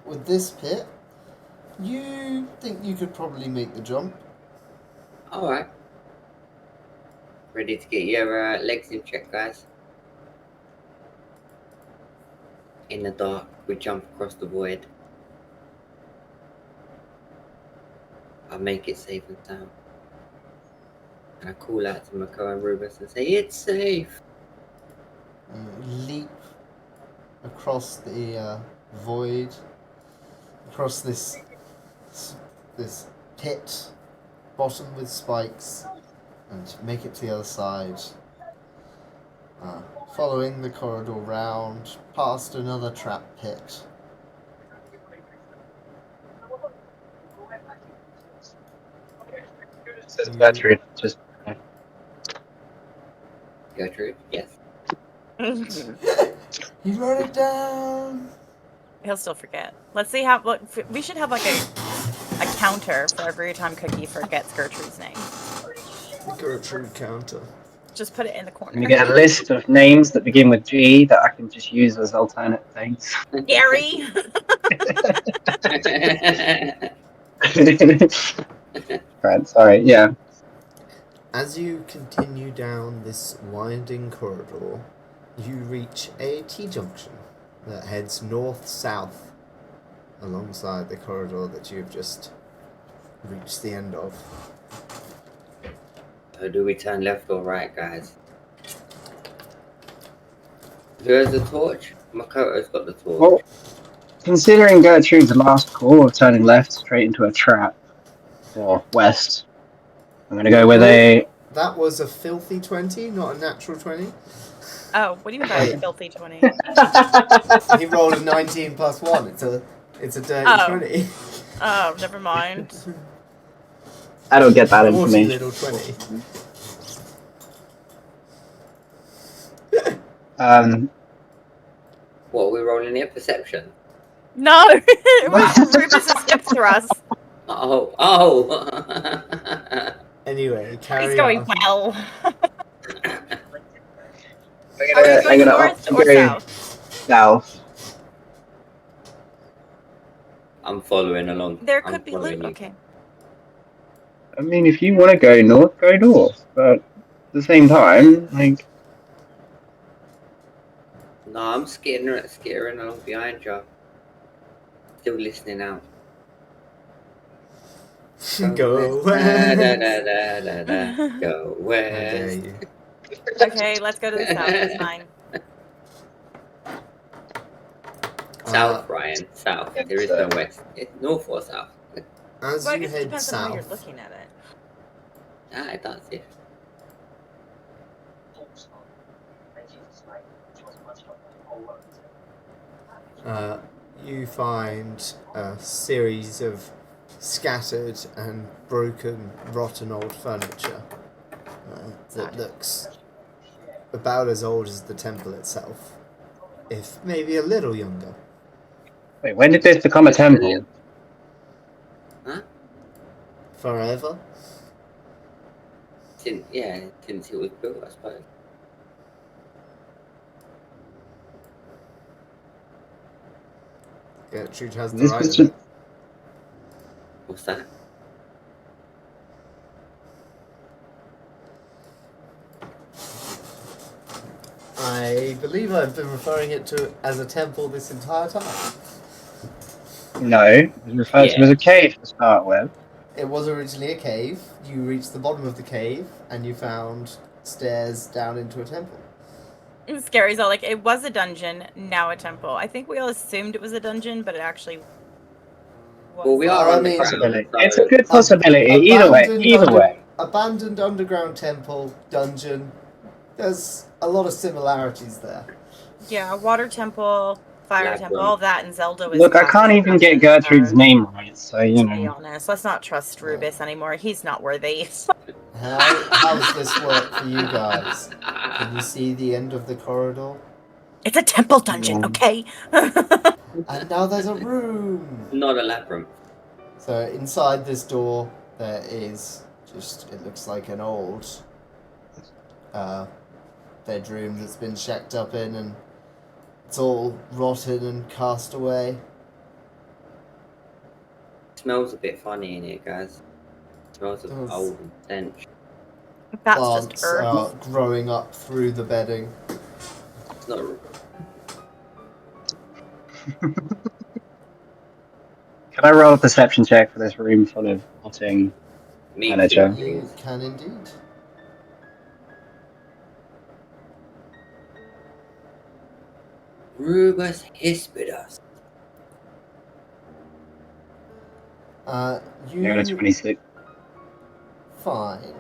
With this pit, you think you could probably make the jump? All right. Ready to get your legs in check, guys. In the dark, we jump across the void. I make it safe and sound. And I call out to Mako and Rubus and say, "It's safe." Leap across the void, across this pit, bottom with spikes, and make it to the other side. Following the corridor round, past another trap pit. Says Gertrude. Just Gertrude, yes. You wrote it down. He'll still forget. Let's see how. Look, we should have like a counter for every time Cookie forgets Gertrude's name. The Gertrude counter. Just put it in the corner. you get a list of names that begin with G that I can just use as alternate things. Gary. Right, sorry, yeah. As you continue down this winding corridor, you reach a T-junction that heads north-south alongside the corridor that you've just reached the end of. So do we turn left or right, guys? Who has the torch? Makoto's got the torch. Well, considering Gertrude's last call of turning left straight into a trap, or west, I'm gonna go with a. That was a filthy 20, not a natural 20. Oh, what do you mean by Wait. filthy 20? He rolled a 19 plus 1. It's a dirty Oh. 20. Oh, never mind. I don't get that Naughty information. little 20. What are we rolling here? Perception? No! Rubus's hip thrust. Oh. Anyway, carry He's going on. well. I'm Are we going north or go south? south. I'm following along. There I'm could be following loot. you. Okay. I mean, if you want to go north, go north. But at the same time, like, No, I'm skittering along behind you. Still listening out. Go Da, west. da, da, da, da. Go How dare west. you. Okay, let's go to the south. It's fine. South, Brian. South. There is no west. It's north or south. As Well, I you guess it head depends on how you're south, looking at it. Ah, it does, yeah. you find a series of scattered and broken, rotten old furniture that looks about as old as the temple itself, if maybe a little younger. wait, when did this become a temple? Forever. Since it was built, I suppose. Gertrude has the This right was of just, it. What's that? I believe I've been referring it to as a temple this entire time. no, it was referred to as a cave to start with. It was originally a cave. You reached the bottom of the cave and you found stairs down into a temple. Scary's all like, it was a dungeon, now a temple. I think we all assumed it was a dungeon, but it actually was. Well, we are I on the mean- ground. It's a good possibility. Either way. Abandoned underground temple, dungeon. There's a lot of similarities there. Yeah, water temple, fire Black temple, room. all of that, and Zelda was. Look, I can't even get Gertrude's name right, so you To be know. honest, let's not trust Rubus anymore. He's not worthy. How's this work for you guys? Can you see the end of the corridor? It's a temple dungeon, Yeah. okay? And now there's a room! Not a labyrinth. So inside this door, there is just, it looks like an old bedroom that's been shacked up in, and it's all rotten and cast away. Smells a bit funny in here, guys. Smells of Does. old and stench. That's Plants just earth. are growing up through the bedding. It's not. Can I roll a perception check for this room full of rotting? Me Manager. too. You can indeed. Rubus Hispidus. You Yeah, that's 26. find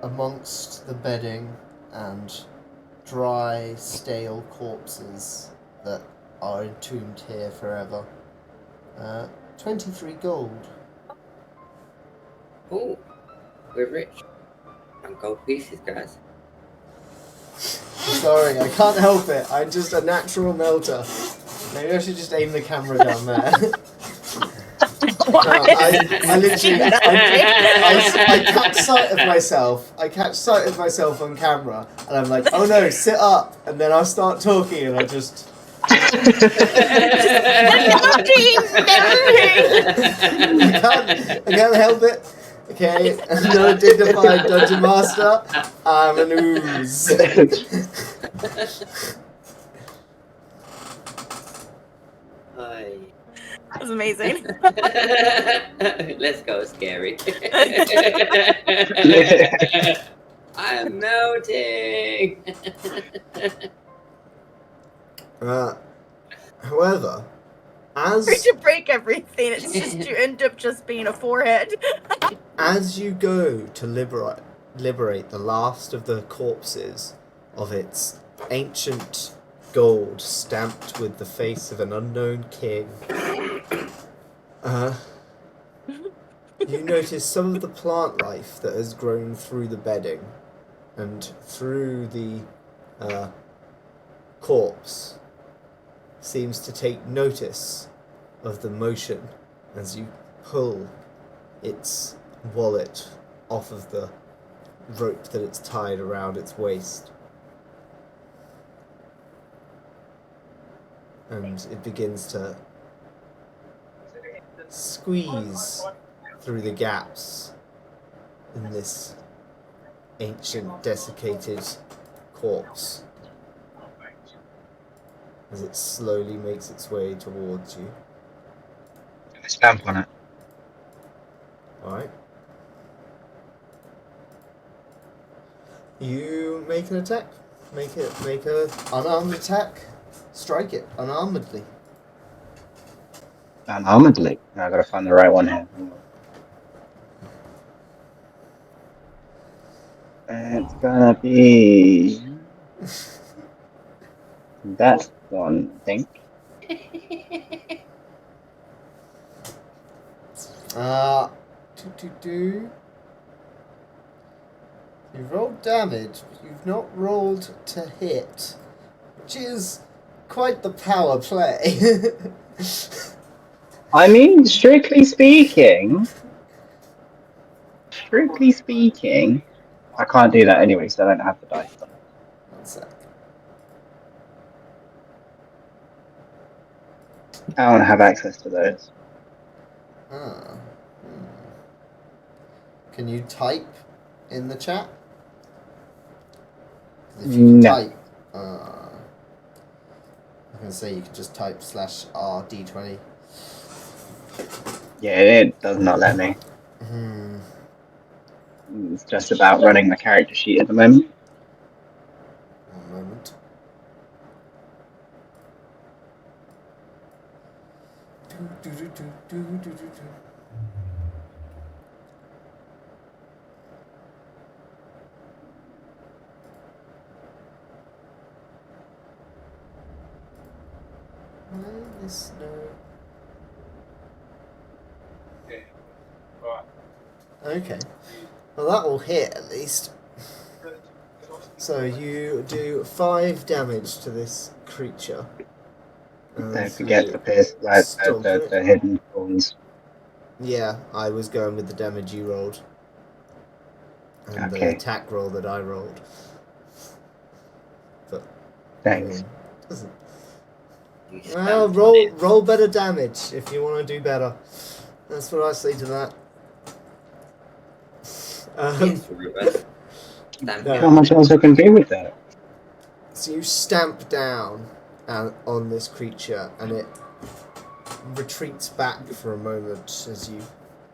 amongst the bedding and dry, stale corpses that are entombed here forever, 23 gold. Oh, we're rich. And gold pieces, guys. Sorry, I can't help it. I'm just a natural melter. Maybe I should just aim the camera down there. No, I literally, I catch sight of myself. I catch sight of myself on camera, and I'm like, oh no, sit up, and then I'll start talking, and I just. I can't help it. Okay, I'm not a dignified dungeon master. I'm an ooze. Hi. That's amazing. Let's go, scary. I'm melting. However, Where'd as you break everything? It's just you end up just being a forehead. as you go to liberate the last of the corpses of its ancient gold stamped with the face of an unknown king, you notice some of the plant life that has grown through the bedding and through the corpse seems to take notice of the motion as you pull its wallet off of the rope that it's tied around its waist. And it begins to squeeze through the gaps in this ancient desiccated corpse as it slowly makes its way towards you. Stamp on it. Alright. You make an attack. Make a unarmed attack. Strike it unarmedly. Unarmedly. I gotta find the right one here. It's gonna be that one, I think. You've rolled damage, but you've not rolled to hit, which is quite the power play. I mean, strictly speaking, I can't do that anyway, so I don't have the dice. One sec. I don't have access to those. Can you type in the chat? 'Cause if you can No. type, I'm gonna say you can just type /RD20. Yeah, it does not let me. It's just about running the character sheet at the moment. One moment. Why this no? Okay. Well, that will hit at least. So you do 5 damage to this creature. Don't As forget you the pierce, like stomp it. the hidden thorns. Yeah, I was going with the damage you rolled. And the Okay, attack roll that I rolled. But, I thanks. mean, doesn't... You Well, stamped on it. roll better damage if you want to do better. That's what I say to that. Yes, Rubus. Stamp No. it How on. much else I can do with that? So you stamp down on this creature, and it retreats back for a moment as you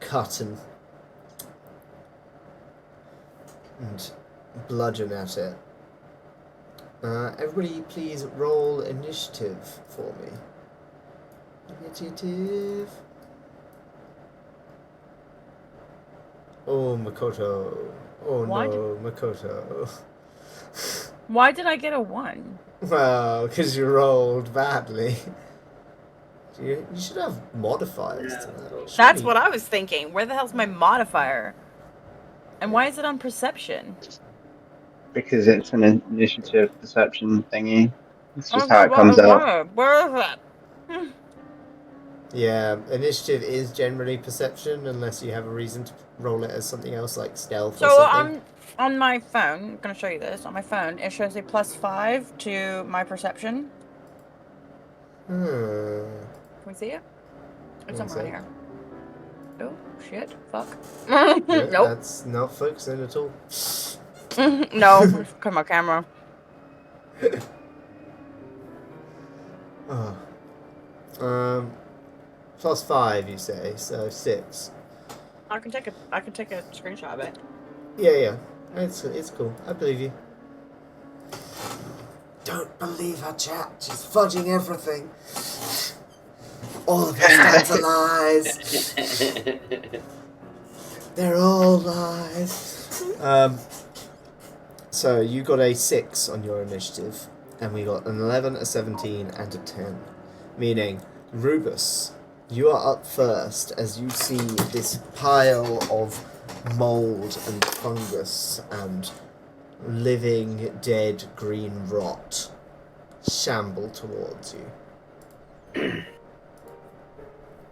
cut and bludgeon at it. Everybody, please roll initiative for me. Initiative. Oh, Makoto. Oh Why no, Makoto. Why did I get a 1? Well, because you rolled badly. You should have modifiers to that. No. That's Surely- what I was thinking. Where the hell's my modifier? And why is it on perception? Because it's an initiative perception thingy. It's just Oh, how it comes out. Where is it? Yeah, initiative is generally perception unless you have a reason to roll it as something else like stealth or So something. on my phone, I'm gonna show you this. On my phone, it shows a +5 to my perception. Hmm. Can we see it? It's One somewhere in sec. here. Oh shit! Fuck. No, Nope. that's not focusing at all. No, come on, camera. Oh. +5, you say, so 6. I can take a screenshot of it. Yeah. It's cool. I believe you. Don't believe her, chat. She's fudging everything. All of her stats are lies. They're all lies. So you got a 6 on your initiative, and we got an 11, a 17, and a 10. Meaning, Rubus, you are up first as you see this pile of mold and fungus and living dead green rot shamble towards you.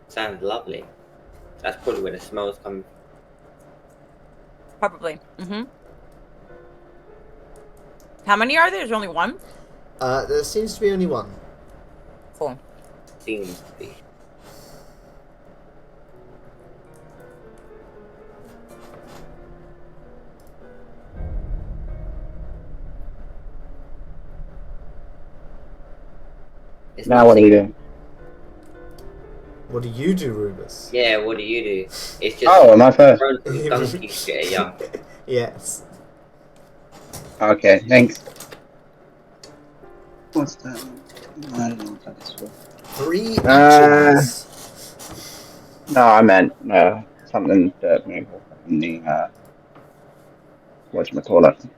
Sounds lovely. That's probably where the smell's coming from. Probably. How many are there? There's only one. There seems to be only one. Cool. Seems to be. It's Now not what are you doing? What do you do, Rubus? Yeah, what do you do? It's just Oh, am I first? throwing some donkey shit, yeah. Yes. Okay, thanks. What's that? I don't know what that is for. 3 Uh, actions. No, I meant something that in the whatchamacallit.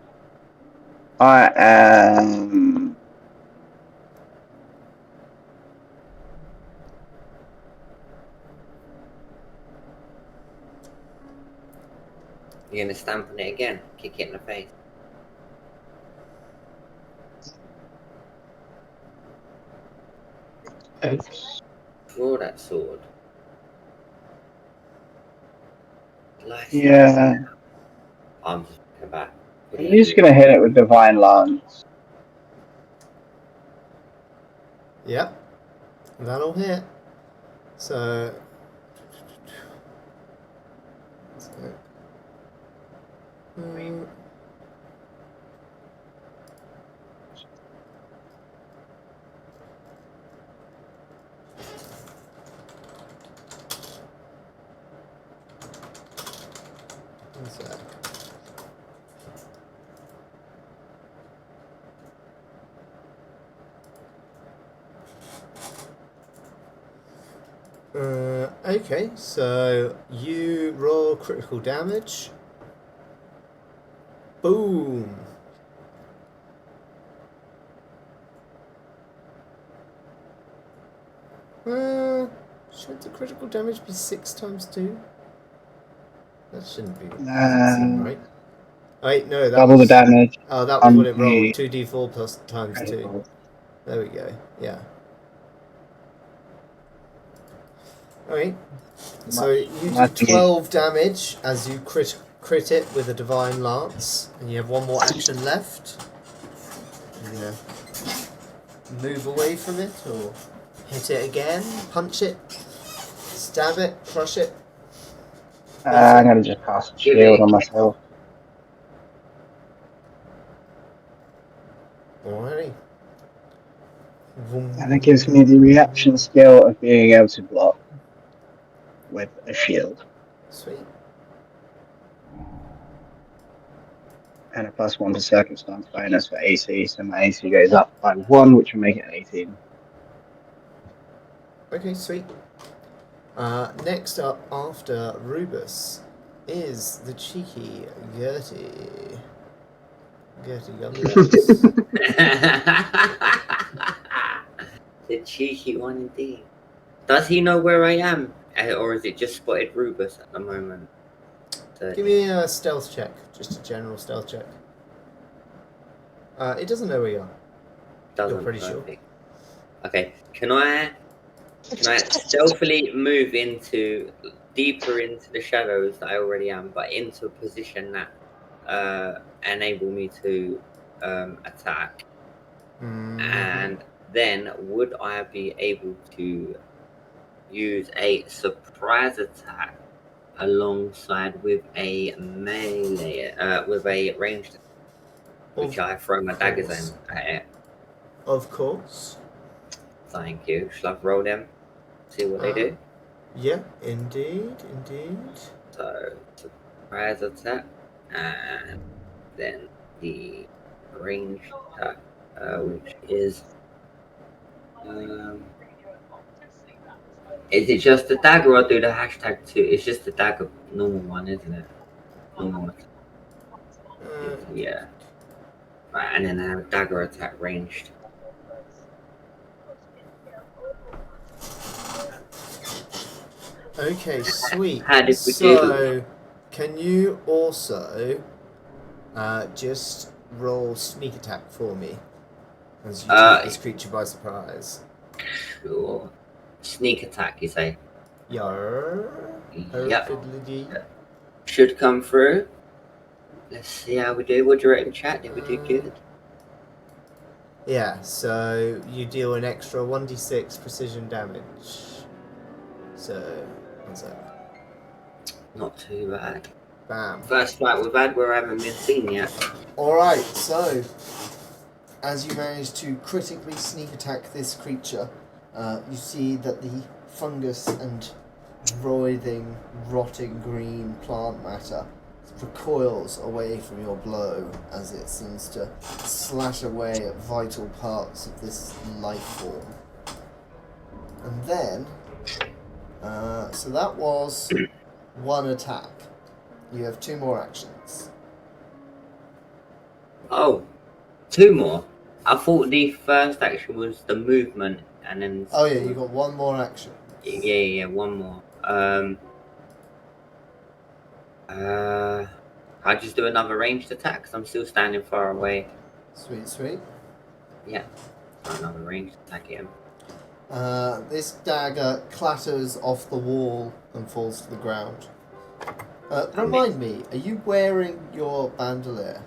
I am You're gonna stamp on it again, kick it in the face. Draw that sword. Life. yeah. I'm just looking back. What do I'm you just do? gonna hit it with Divine Lance. Yep. That'll hit. So. Mm, one sec. Okay, so you roll critical damage. Boom. Should the critical damage be 6 times 2? That shouldn't be. Doesn't seem right. Wait, no, that Double was. the damage. Oh, that was what it on rolled. the 2d4 plus times 2. critical. There we go. Yeah. Alright. So you do Might be- 12 damage as you crit it with a Divine Lance, and you have one more action left. You know, move away from it, or hit it again, punch it, stab it, crush it. I'm gonna just cast a shield on myself. Alrighty. And it gives me the reaction skill of being able to block with a shield. Sweet. And a +1 to circumstance bonus for AC, so my AC goes up by 1, which will make it 18. Okay, sweet. Next up after Rubus is the cheeky Gertie. Gertie Gumdrops. The cheeky one indeed. Does he know where I am? Or is it just spotted Rubus at the moment? Give me a stealth check, just a general stealth check. It doesn't know where you are. Doesn't, You're pretty sure. perfect. Okay, can I stealthily move deeper into the shadows that I already am, but into a position that enable me to attack? And then would I be able to use a surprise attack alongside with a melee, with a ranged, which I throw my daggers in at it? Of course. Thank you. Shall I roll them? See what they do? Yeah, indeed, indeed. So, surprise attack, and then the range attack, which is. Is it just the dagger or do the hashtag too? It's just the dagger, normal one, isn't it? Normal attack. Yeah. Right, and then I have a dagger attack ranged. Okay, sweet. How did we So, can you also just roll sneak attack for me? As you take this creature by surprise. Sure. Sneak attack, you say? Yarr. Yep. Fiddly-dee. Should come through. Let's see how we do. What do you reckon, chat? Did we do good? Yeah, so you deal an extra 1d6 precision damage. So, what's that? Not too bad. Bam. First fight we've had where I haven't been seen yet. Alright, so as you manage to critically sneak attack this creature, you see that the fungus and writhing, rotting green plant matter recoils away from your blow as it seems to slash away at vital parts of this life form. And then, so that was one attack. You have 2 more actions. Oh, 2 more? I thought the first action was the movement and then... Oh yeah, you got 1 more action. Yeah, 1 more. I'll just do another ranged attack because I'm still standing far away. Sweet. Yeah, another ranged attack at him. This dagger clatters off the wall and falls to the ground. Remind me, are you wearing your bandolier?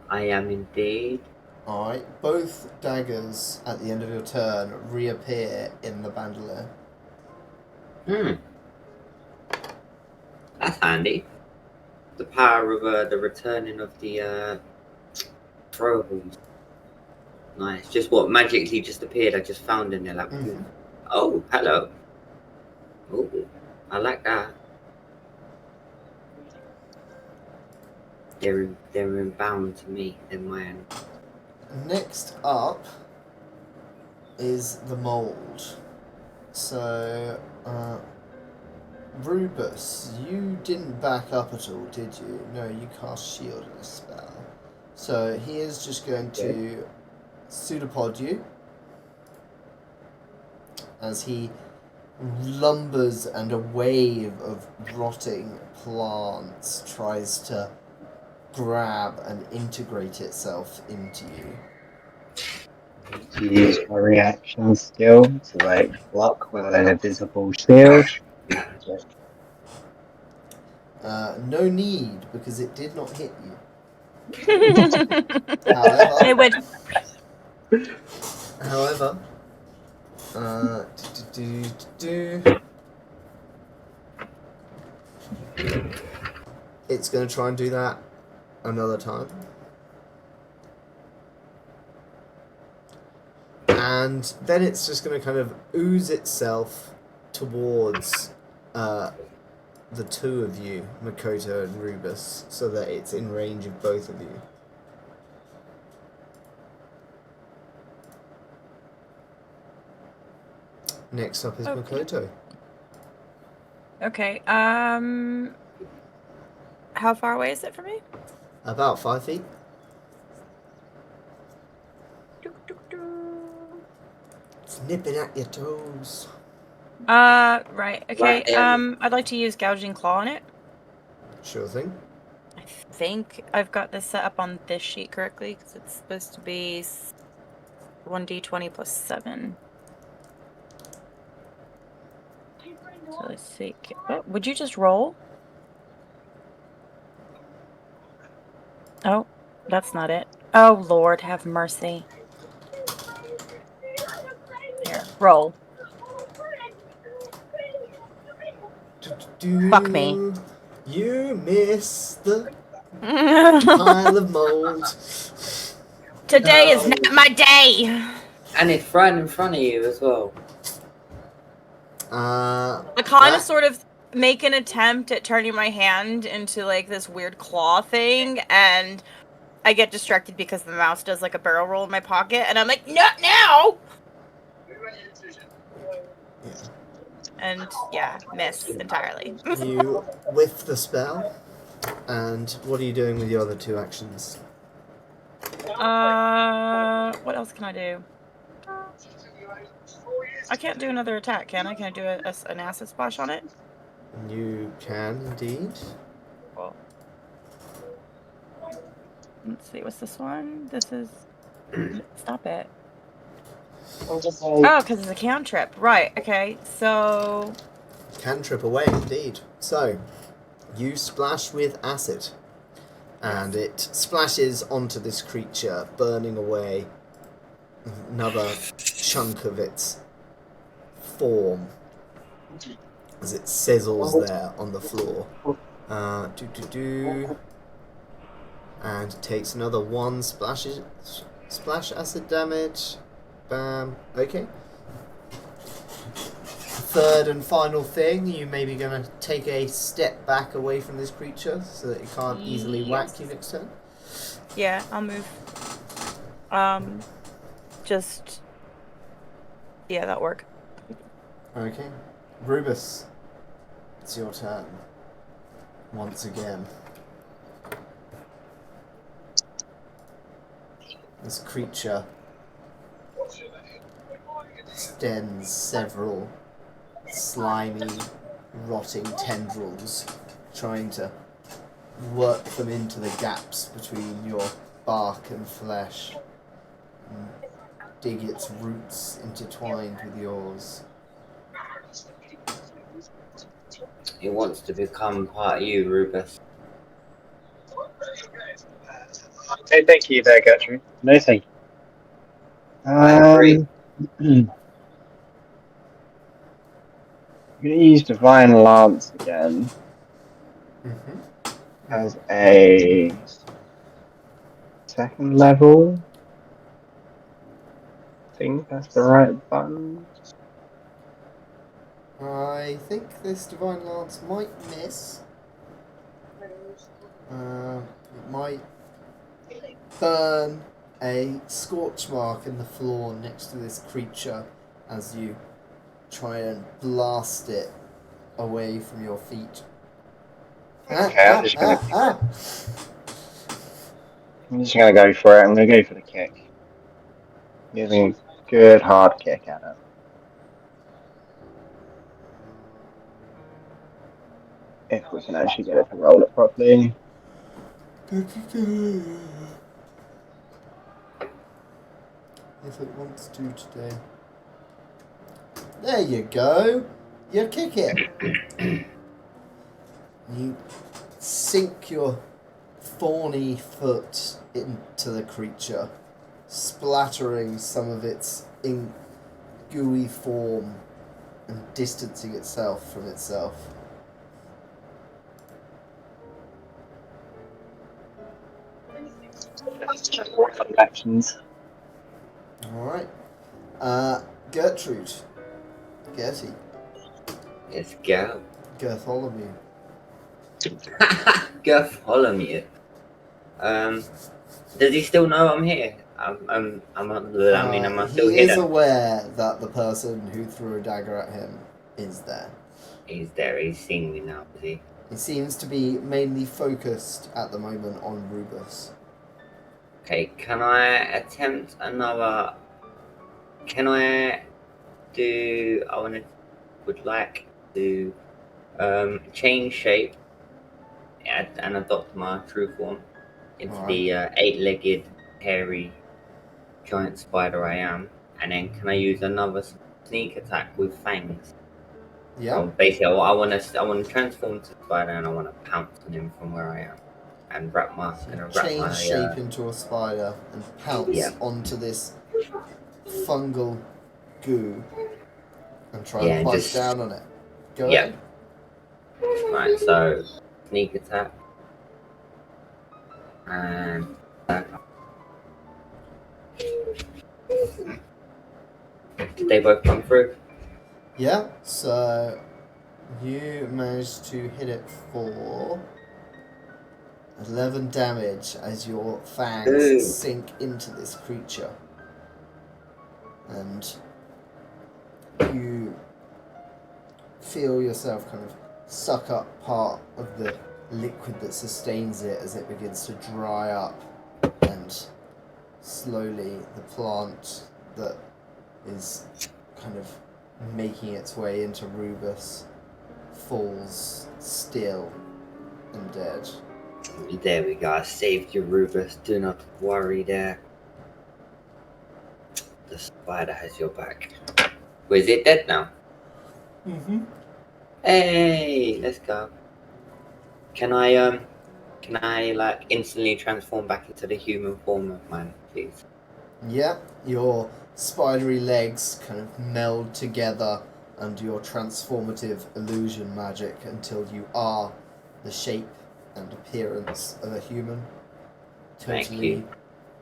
I am indeed. Alright, both daggers at the end of your turn reappear in the bandolier. That's handy. The power of the returning of the throwables. Nice. Just what magically just appeared. I just found in there like. Oh, hello. Oh, I like that. They're inbound to me in my end. Next up is the mold. So, Rubus, you didn't back up at all, did you? No, you cast shield in this spell. So he is just going to pseudopod you as he lumbers and a wave of rotting plants tries to grab and integrate itself into you. To use my reaction skill to like block with an invisible shield. No need, because it did not hit you. It However, would. it's going to try and do that another time. And then it's just going to kind of ooze itself towards the two of you, Makoto and Rubus, so that it's in range of both of you. Next up is Okay. Makoto. Okay. How far away is it from me? About 5 feet. It's nipping at your toes. Right. Okay. Right there. I'd like to use gouging claw on it. Sure thing. I think I've got this set up on this sheet correctly because it's supposed to be 1d20 plus 7. So let's see. Oh, would you just roll? Oh, that's not it. Oh, Lord, have mercy. Here, roll. Fuck me. You miss the pile of mold. Today is not my day. And it's right in front of you as well. I kind of that- sort of make an attempt at turning my hand into like this weird claw thing, and I get distracted because the mouse does like a barrel roll in my pocket, and I'm like, not now! And yeah, miss entirely. You whiff the spell. And what are you doing with your other two actions? What else can I do? I can't do another attack, can I? Can I do an acid splash on it? You can indeed. Cool. Let's see, what's this one? This is... Stop it. Oh, because it's a cantrip. Right, okay. So... Cantrip away indeed. So, you splash with acid. And it splashes onto this creature, burning away another chunk of its form as it sizzles there on the floor. And takes another 1 splash acid damage. Bam. Okay. Third and final thing, you may be going to take a step back away from this creature so that it can't easily whack you next turn. Yeah, I'll move. Just... Yeah, that'll work. Okay. Rubus, it's your turn. Once again. This creature extends several slimy, rotting tendrils, trying to work them into the gaps between your bark and flesh, and dig its roots intertwined with yours. It wants to become part of you, Rubus. Okay, thank you there, Gertrude. No, thank you. I agree. I'm going to use Divine Lance again as a second level. I think that's the right button. I think this Divine Lance might miss. It might burn a scorch mark in the floor next to this creature as you try and blast it away from your feet. Okay, I'm just gonna go for it. I'm gonna go for the kick. Giving a good hard kick at it. If we can actually get it to roll it properly. If it wants to today. There you go. You kick it. You sink your thorny foot into the creature, splattering some of its gooey form and distancing itself from itself. Actions. Alright. Gertrude. Gertie. Let's go. Gertholomew. Go follow me. Does he still know I'm here? I'm still he is hidden. aware that the person who threw a dagger at him is there. He's there. He's seeing me now. Is he? He seems to be mainly focused at the moment on Rubus. Okay. Can I attempt another? Can I do? Would like to change shape and adopt my true form into the 8-legged, hairy, giant spider I am. And then can I use another sneak attack with fangs? Yeah. So basically, I want to transform to spider and I want to pounce on him from where I am and Change shape into a spider and pounce onto this fungal goo and try and bite down on it. Go ahead. Right, so sneak attack and did they both come through? Yeah, so you managed to hit it for 11 damage as your fangs sink into this creature. And you feel yourself kind of suck up part of the liquid that sustains it as it begins to dry up, and slowly the plant that is kind of making its way into Rubus falls still and dead. There we go. I saved you, Rubus. Do not worry there. The spider has your back. Well, is it dead now? Mm-hmm. Hey, let's go. Can I like instantly transform back into the human form of mine, please? Yeah, your spidery legs kind of meld together under your transformative illusion magic until you are the shape and appearance of a human. Thank Totally you.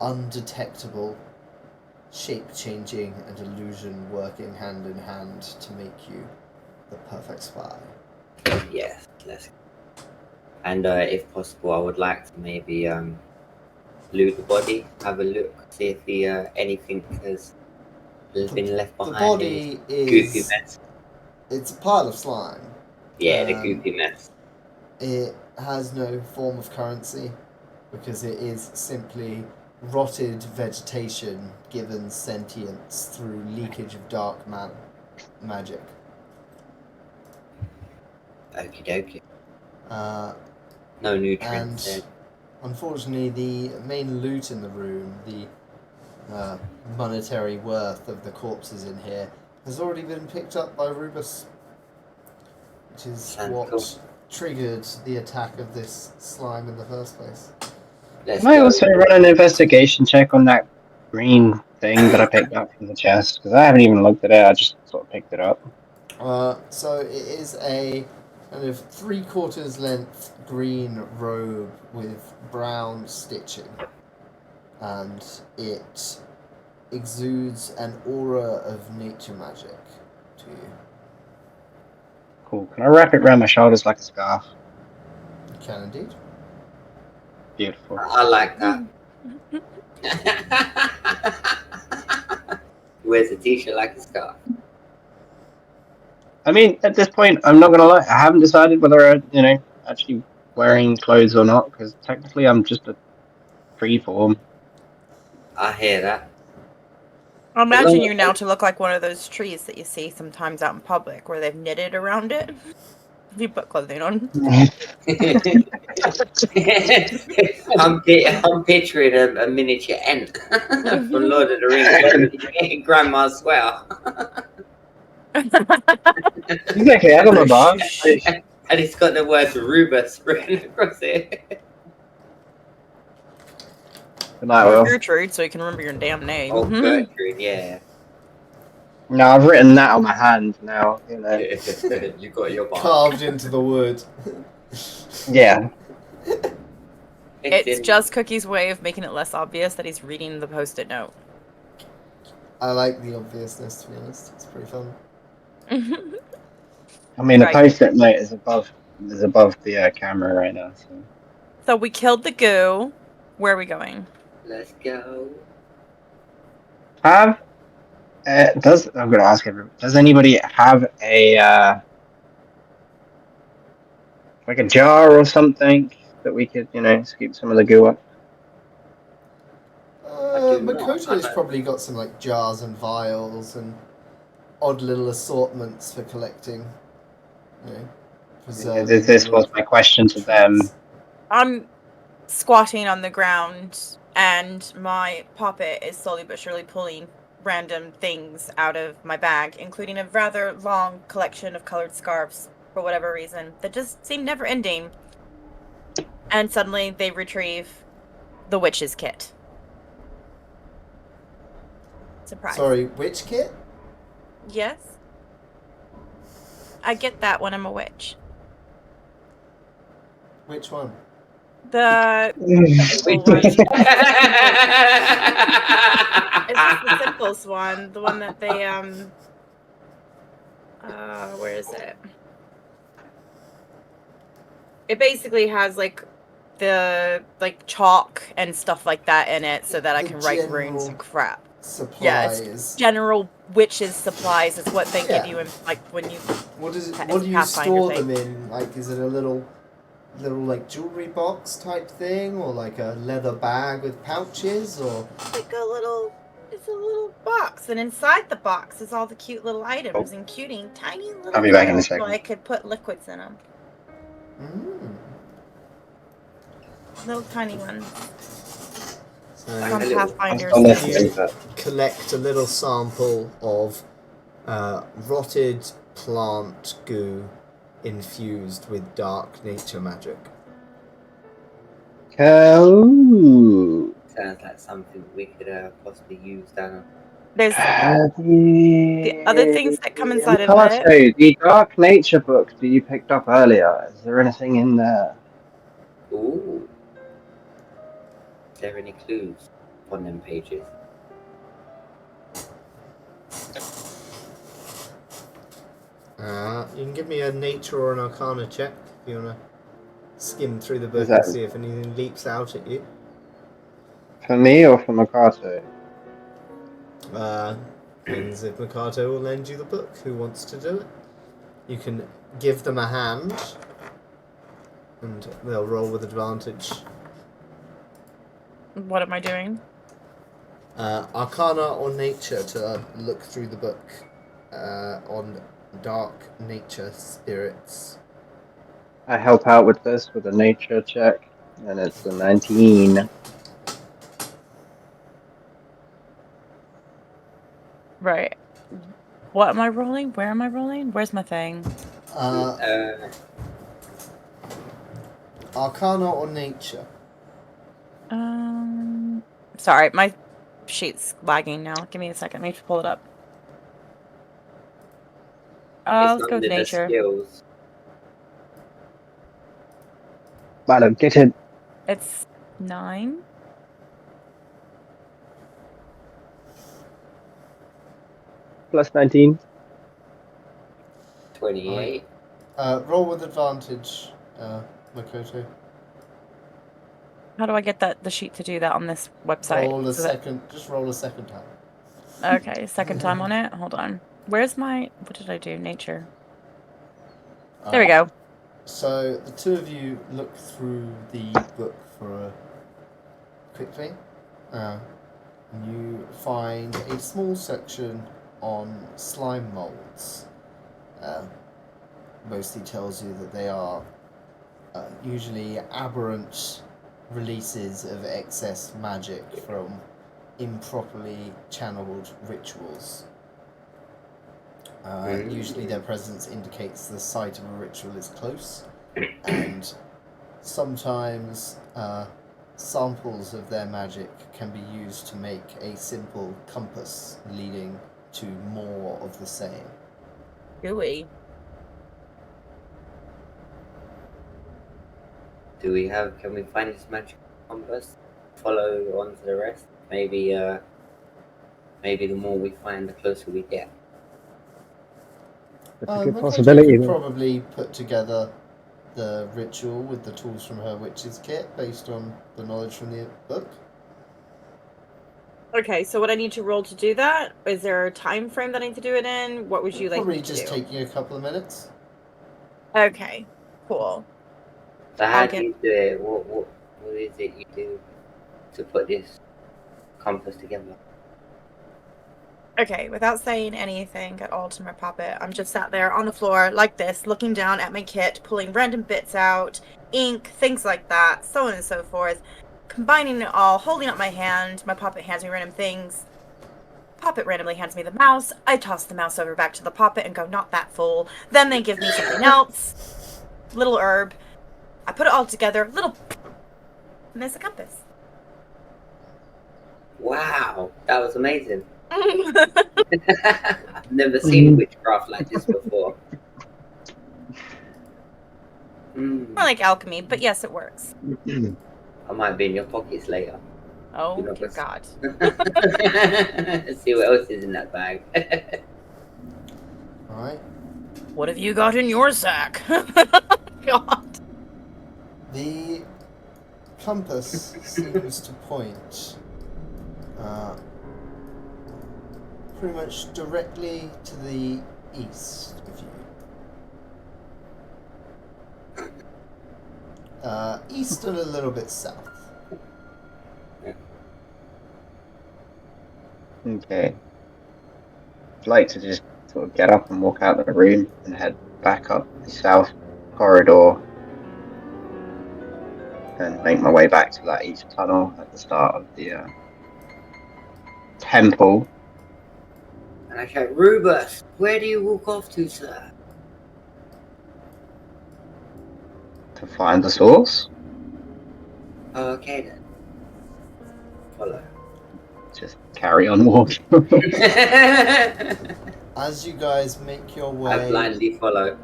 undetectable, shape-changing and illusion working hand in hand to make you the perfect spy. Yes, let's go. And if possible, I would like to maybe loot the body, have a look, see if anything has been left behind. The body in goopy is... mess. It's a pile of slime. Yeah, the goopy mess. It has no form of currency because it is simply rotted vegetation given sentience through leakage of dark magic. Okie dokie. No And nutrients there. unfortunately, the main loot in the room, the monetary worth of the corpses in here, has already been picked up by Rubus, which is what triggered the attack of this slime in the first place. Let's Can I go. also run an investigation check on that green thing that I picked up from the chest? Because I haven't even looked at it, I just sort of picked it up. So it is a kind of 3/4 length green robe with brown stitching, and it exudes an aura of nature magic to you. Cool. Can I wrap it around my shoulders like a scarf? You can indeed. Beautiful. I like that. Wears a t-shirt like a scarf. I mean, at this point, I'm not gonna lie. I haven't decided whether I, actually wearing clothes or not. Because technically, I'm just a free form. I hear that. I imagine you now to look like one of those trees that you see sometimes out in public where they've knitted around it. Have you put clothing on? I'm picturing a miniature Ent from Lord of the Rings. Grandma's sweater. Exactly, I got my bar. And it's got the words Rubus written across it. Good night, Will. Gertrude, so you can remember your damn name. Oh, Gertrude, yeah. No, I've written that on my hand now, you know. You got your bark. Carved into the wood. Yeah. It's just Cookie's way of making it less obvious that he's reading the post-it note. I like the obviousness, to be honest. It's pretty fun. I mean, the Right. post-it note is above the camera right now. So. So we killed the goo. Where are we going? Let's go. I'm going to ask everyone, does anybody have a, like a jar or something that we could, scoop some of the goo up? do not. Makoto's probably got some like jars and vials and odd little assortments for collecting. You know, preserving. This was my question to them. I'm squatting on the ground, and my puppet is slowly but surely pulling random things out of my bag, including a rather long collection of colored scarves for whatever reason that just seem never ending. And suddenly they retrieve the witch's kit. Surprise. Sorry, which kit? Yes. I get that when I'm a witch. Which one? The simple one. It's just the simplest one. The one that they where is it? It basically has like the chalk and stuff like that in it so that I can write runes and crap. Supplies. Yeah, it's general witches' supplies is what they give you in when you What is it? It's What do you Pathfinder store thing. them in? Like, is it a little like jewelry box type thing, or like a leather bag with pouches, or it's a little box, and inside the box is all the cute little items, including tiny little I'll be back in a vials, second. so I could put liquids in them. Little tiny ones. From So Pathfinder's. I'm listening, but collect a little sample of rotted plant goo infused with dark nature magic. ooh. Sounds like something we could possibly use down. There's The other things that come inside of it. Picasso, the Dark Nature book that you picked up earlier, is there anything in there? Ooh. Is there any clues on them pages? You can give me a nature or an arcana check if you want to skim through the book Is that- and see if anything leaps out at you. For me or for Makato? Depends if Makato will lend you the book. Who wants to do it? You can give them a hand, and they'll roll with advantage. What am I doing? Arcana or nature to look through the book on dark nature spirits. I help out with this with a nature check, and it's a 19. Right. What am I rolling? Where am I rolling? Where's my thing? Arcana or nature? Sorry, my sheet's lagging now. Give me a second. I need to pull it up. Let's go with nature. Skills. Madam, get in. It's 9. Plus 19. 28. Roll with advantage, Makoto. How do I get the sheet to do that on this website? Just roll a second time. Okay, second time on it. Hold on. Where's my? What did I do? Nature. There we go. So the two of you look through the book quickly. And you find a small section on slime molds. mostly tells you that they are usually aberrant releases of excess magic from improperly channeled rituals. Usually their presence indicates the site of a ritual is close, and sometimes samples of their magic can be used to make a simple compass leading to more of the same. Gooey. Can we find this magic compass? Follow on to the rest? Maybe the more we find, the closer we get. That's a I good think possibility. you could then. probably put together the ritual with the tools from her witch's kit based on the knowledge from the book. Okay, so what I need to roll to do that? Is there a time frame that I need to do it in? What would you like Probably me to just do? take you a couple of minutes. Okay, cool. So how I'll do you do it? What is it you do to put this compass together? Okay, without saying anything at all to my puppet, I'm just sat there on the floor like this, looking down at my kit, pulling random bits out, ink, things like that, so on and so forth, combining it all, holding up my hand. My puppet hands me random things. Puppet randomly hands me the mouse. I toss the mouse over back to the puppet and go, not that fool. Then they give me something else. Little herb. I put it all together, little, and there's a compass. Wow, that was amazing. I've never seen witchcraft like this before. I like alchemy, but yes, it works. I might be in your pockets later. Oh, You know dear what's- God. Let's see what else is in that bag. Alright. What have you got in your sack? God. The compass seems to point pretty much directly to the east of you. East and a little bit south. Okay. I'd like to just sort of get up and walk out of the room and head back up the south corridor and make my way back to that east tunnel at the start of the temple. And I shout, Rubus, where do you walk off to, sir? To find the source. Oh, okay then. Follow. Just carry on walking. As you guys make your I way blindly follow.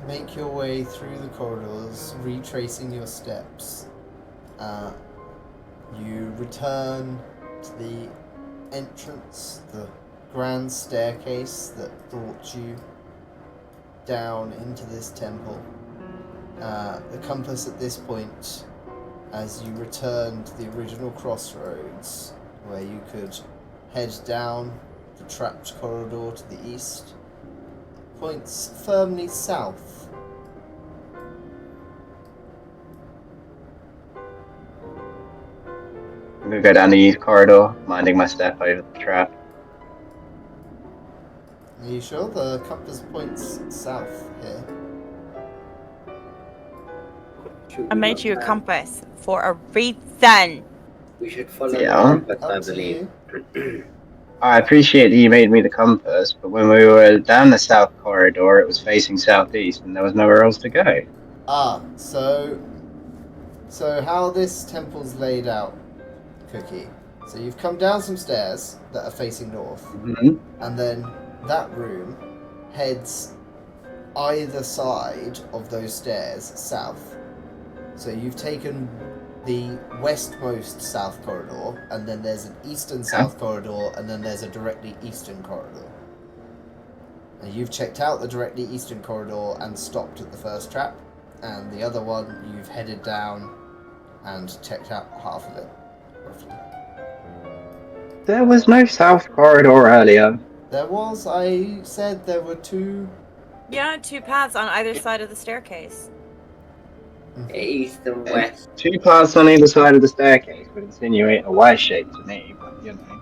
through the corridors, retracing your steps, you return to the entrance, the grand staircase that brought you down into this temple. The compass at this point, as you return to the original crossroads, where you could head down the trapped corridor to the east, points firmly south. I'm gonna go down the east corridor, minding my step over the trap. Are you sure? The compass points south here. I made you a compass for a reason. We should follow Yeah. the compass, Up I to believe. you. I appreciate that you made me the compass, but when we were down the south corridor, it was facing southeast, and there was nowhere else to go. So how this temple's laid out, Cookie. So you've come down some stairs that are facing north, Mm-hmm. and then that room heads either side of those stairs south. So you've taken the westmost south corridor, and then there's an eastern south corridor, and then there's a directly eastern corridor. And you've checked out the directly eastern corridor and stopped at the first trap, and the other one you've headed down and checked out half of it, roughly. There was no south corridor earlier. There was, I said there were two. Yeah, two paths on either side of the staircase. East and west. Two paths on either side of the staircase would insinuate a Y shape to me, but you know.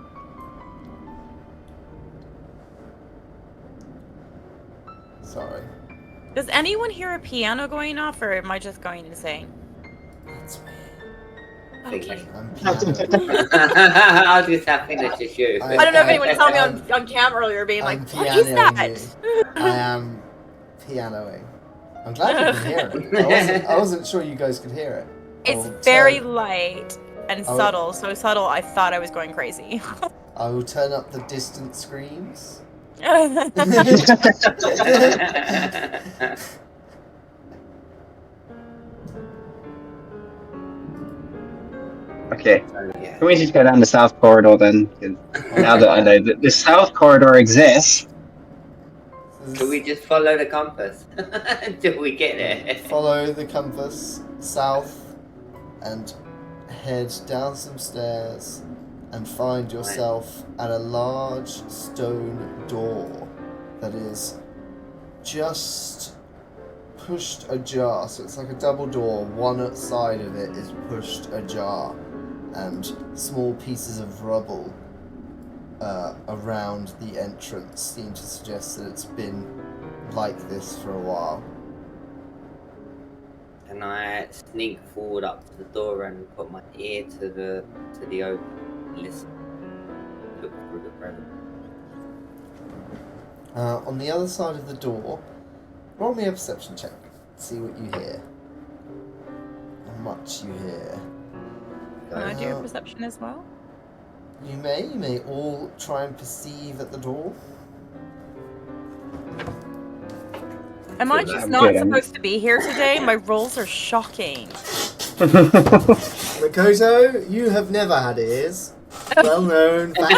Sorry. Does anyone hear a piano going off, or am I just going insane? That's me. Okay. I'm pianoing. I was just having that's just you. I don't know if anyone saw me on cam earlier being I'm like, what is that? pianoing I am pianoing. I'm glad you can hear it. I wasn't sure you guys could hear it. It's I'll very turn- light and Oh. subtle. So subtle, I thought I was going crazy. I will turn up the distant screams. Okay. Yeah. Can we just go down the south corridor then? 'Cause now that I know that the south corridor exists. Can we just follow the compass until we get there? Follow the compass south and head down some stairs and find yourself at a large stone door that is just pushed ajar. So it's like a double door. One side of it is pushed ajar, and small pieces of rubble around the entrance seem to suggest that it's been like this for a while. And I sneak forward up to the door and put my ear to the open. Listen. Look through the crevice. On the other side of the door, roll me a perception check. See what you hear. How much you hear. Can I do a perception as well? You may all try and perceive at the door. Am I Good, just I'm not good, supposed to be here today? My rolls are shocking. Makoto, you have never had ears. Well known fact.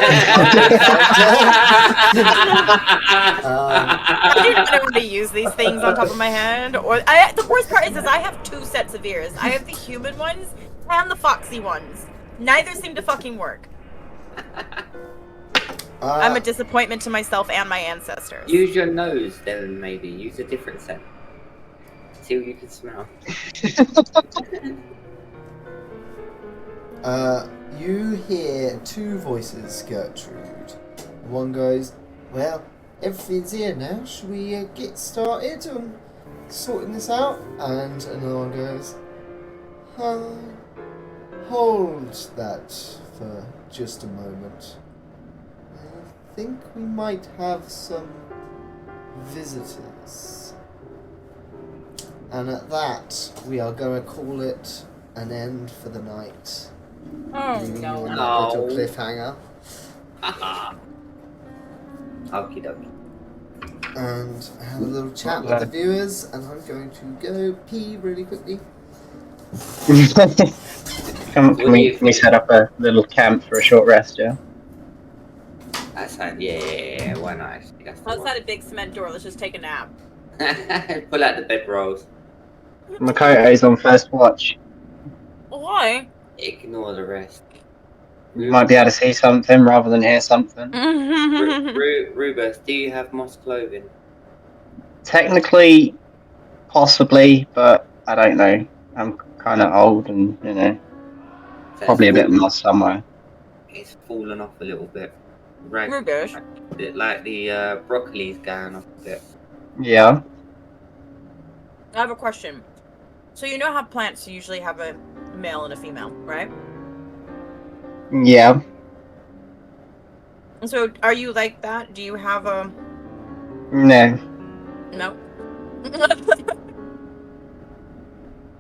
I do not know how to use these things on top of my head. The worst part is I have two sets of ears. I have the human ones and the foxy ones. Neither seem to fucking work. I'm a disappointment to myself and my ancestors. Use your nose, then maybe. Use a different scent. See what you can smell. You hear two voices, Gertrude. One goes, well, everything's here now. Should we get started on sorting this out? And another one goes, hold that for just a moment. I think we might have some visitors. And at that, we are going to call it an end for the night. Oh Leaving you on no. that little No. cliffhanger. Haha. Okie dokie. And have a little chat with the viewers, and I'm going to go pee really quickly. Can we set up a little camp for a short rest, yeah? That's fine. Yeah. Why not? Actually, that's the Outside a big cement door, let's just take a nap. one. Pull out the bedrolls. Makoto's on first watch. Why? Ignore the rest. You might be able to see something rather than hear something. Rubus, do you have moss clothing? Technically, possibly, but I don't know. I'm kind of old and, So probably a it's bit moss somewhere. It's fallen off a little bit. Right. Rubbish. Like the broccoli's going off a bit. Yeah. I have a question. So you know how plants usually have a male and a female, right? Yeah. So are you like that? Do you have a No. no?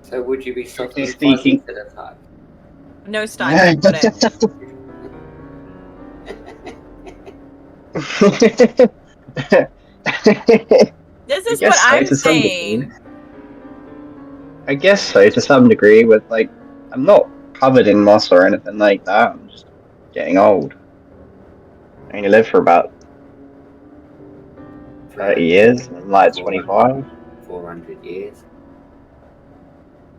So would you be soft Strictly and speaking- fuzzy at a time? No style. Put it. This is I guess what so, I'm to some saying. degree. I guess so, to some degree, with like, I'm not covered in moss or anything like that. I'm just getting old. I only live for about 30 years, I'm like 25. 400 years.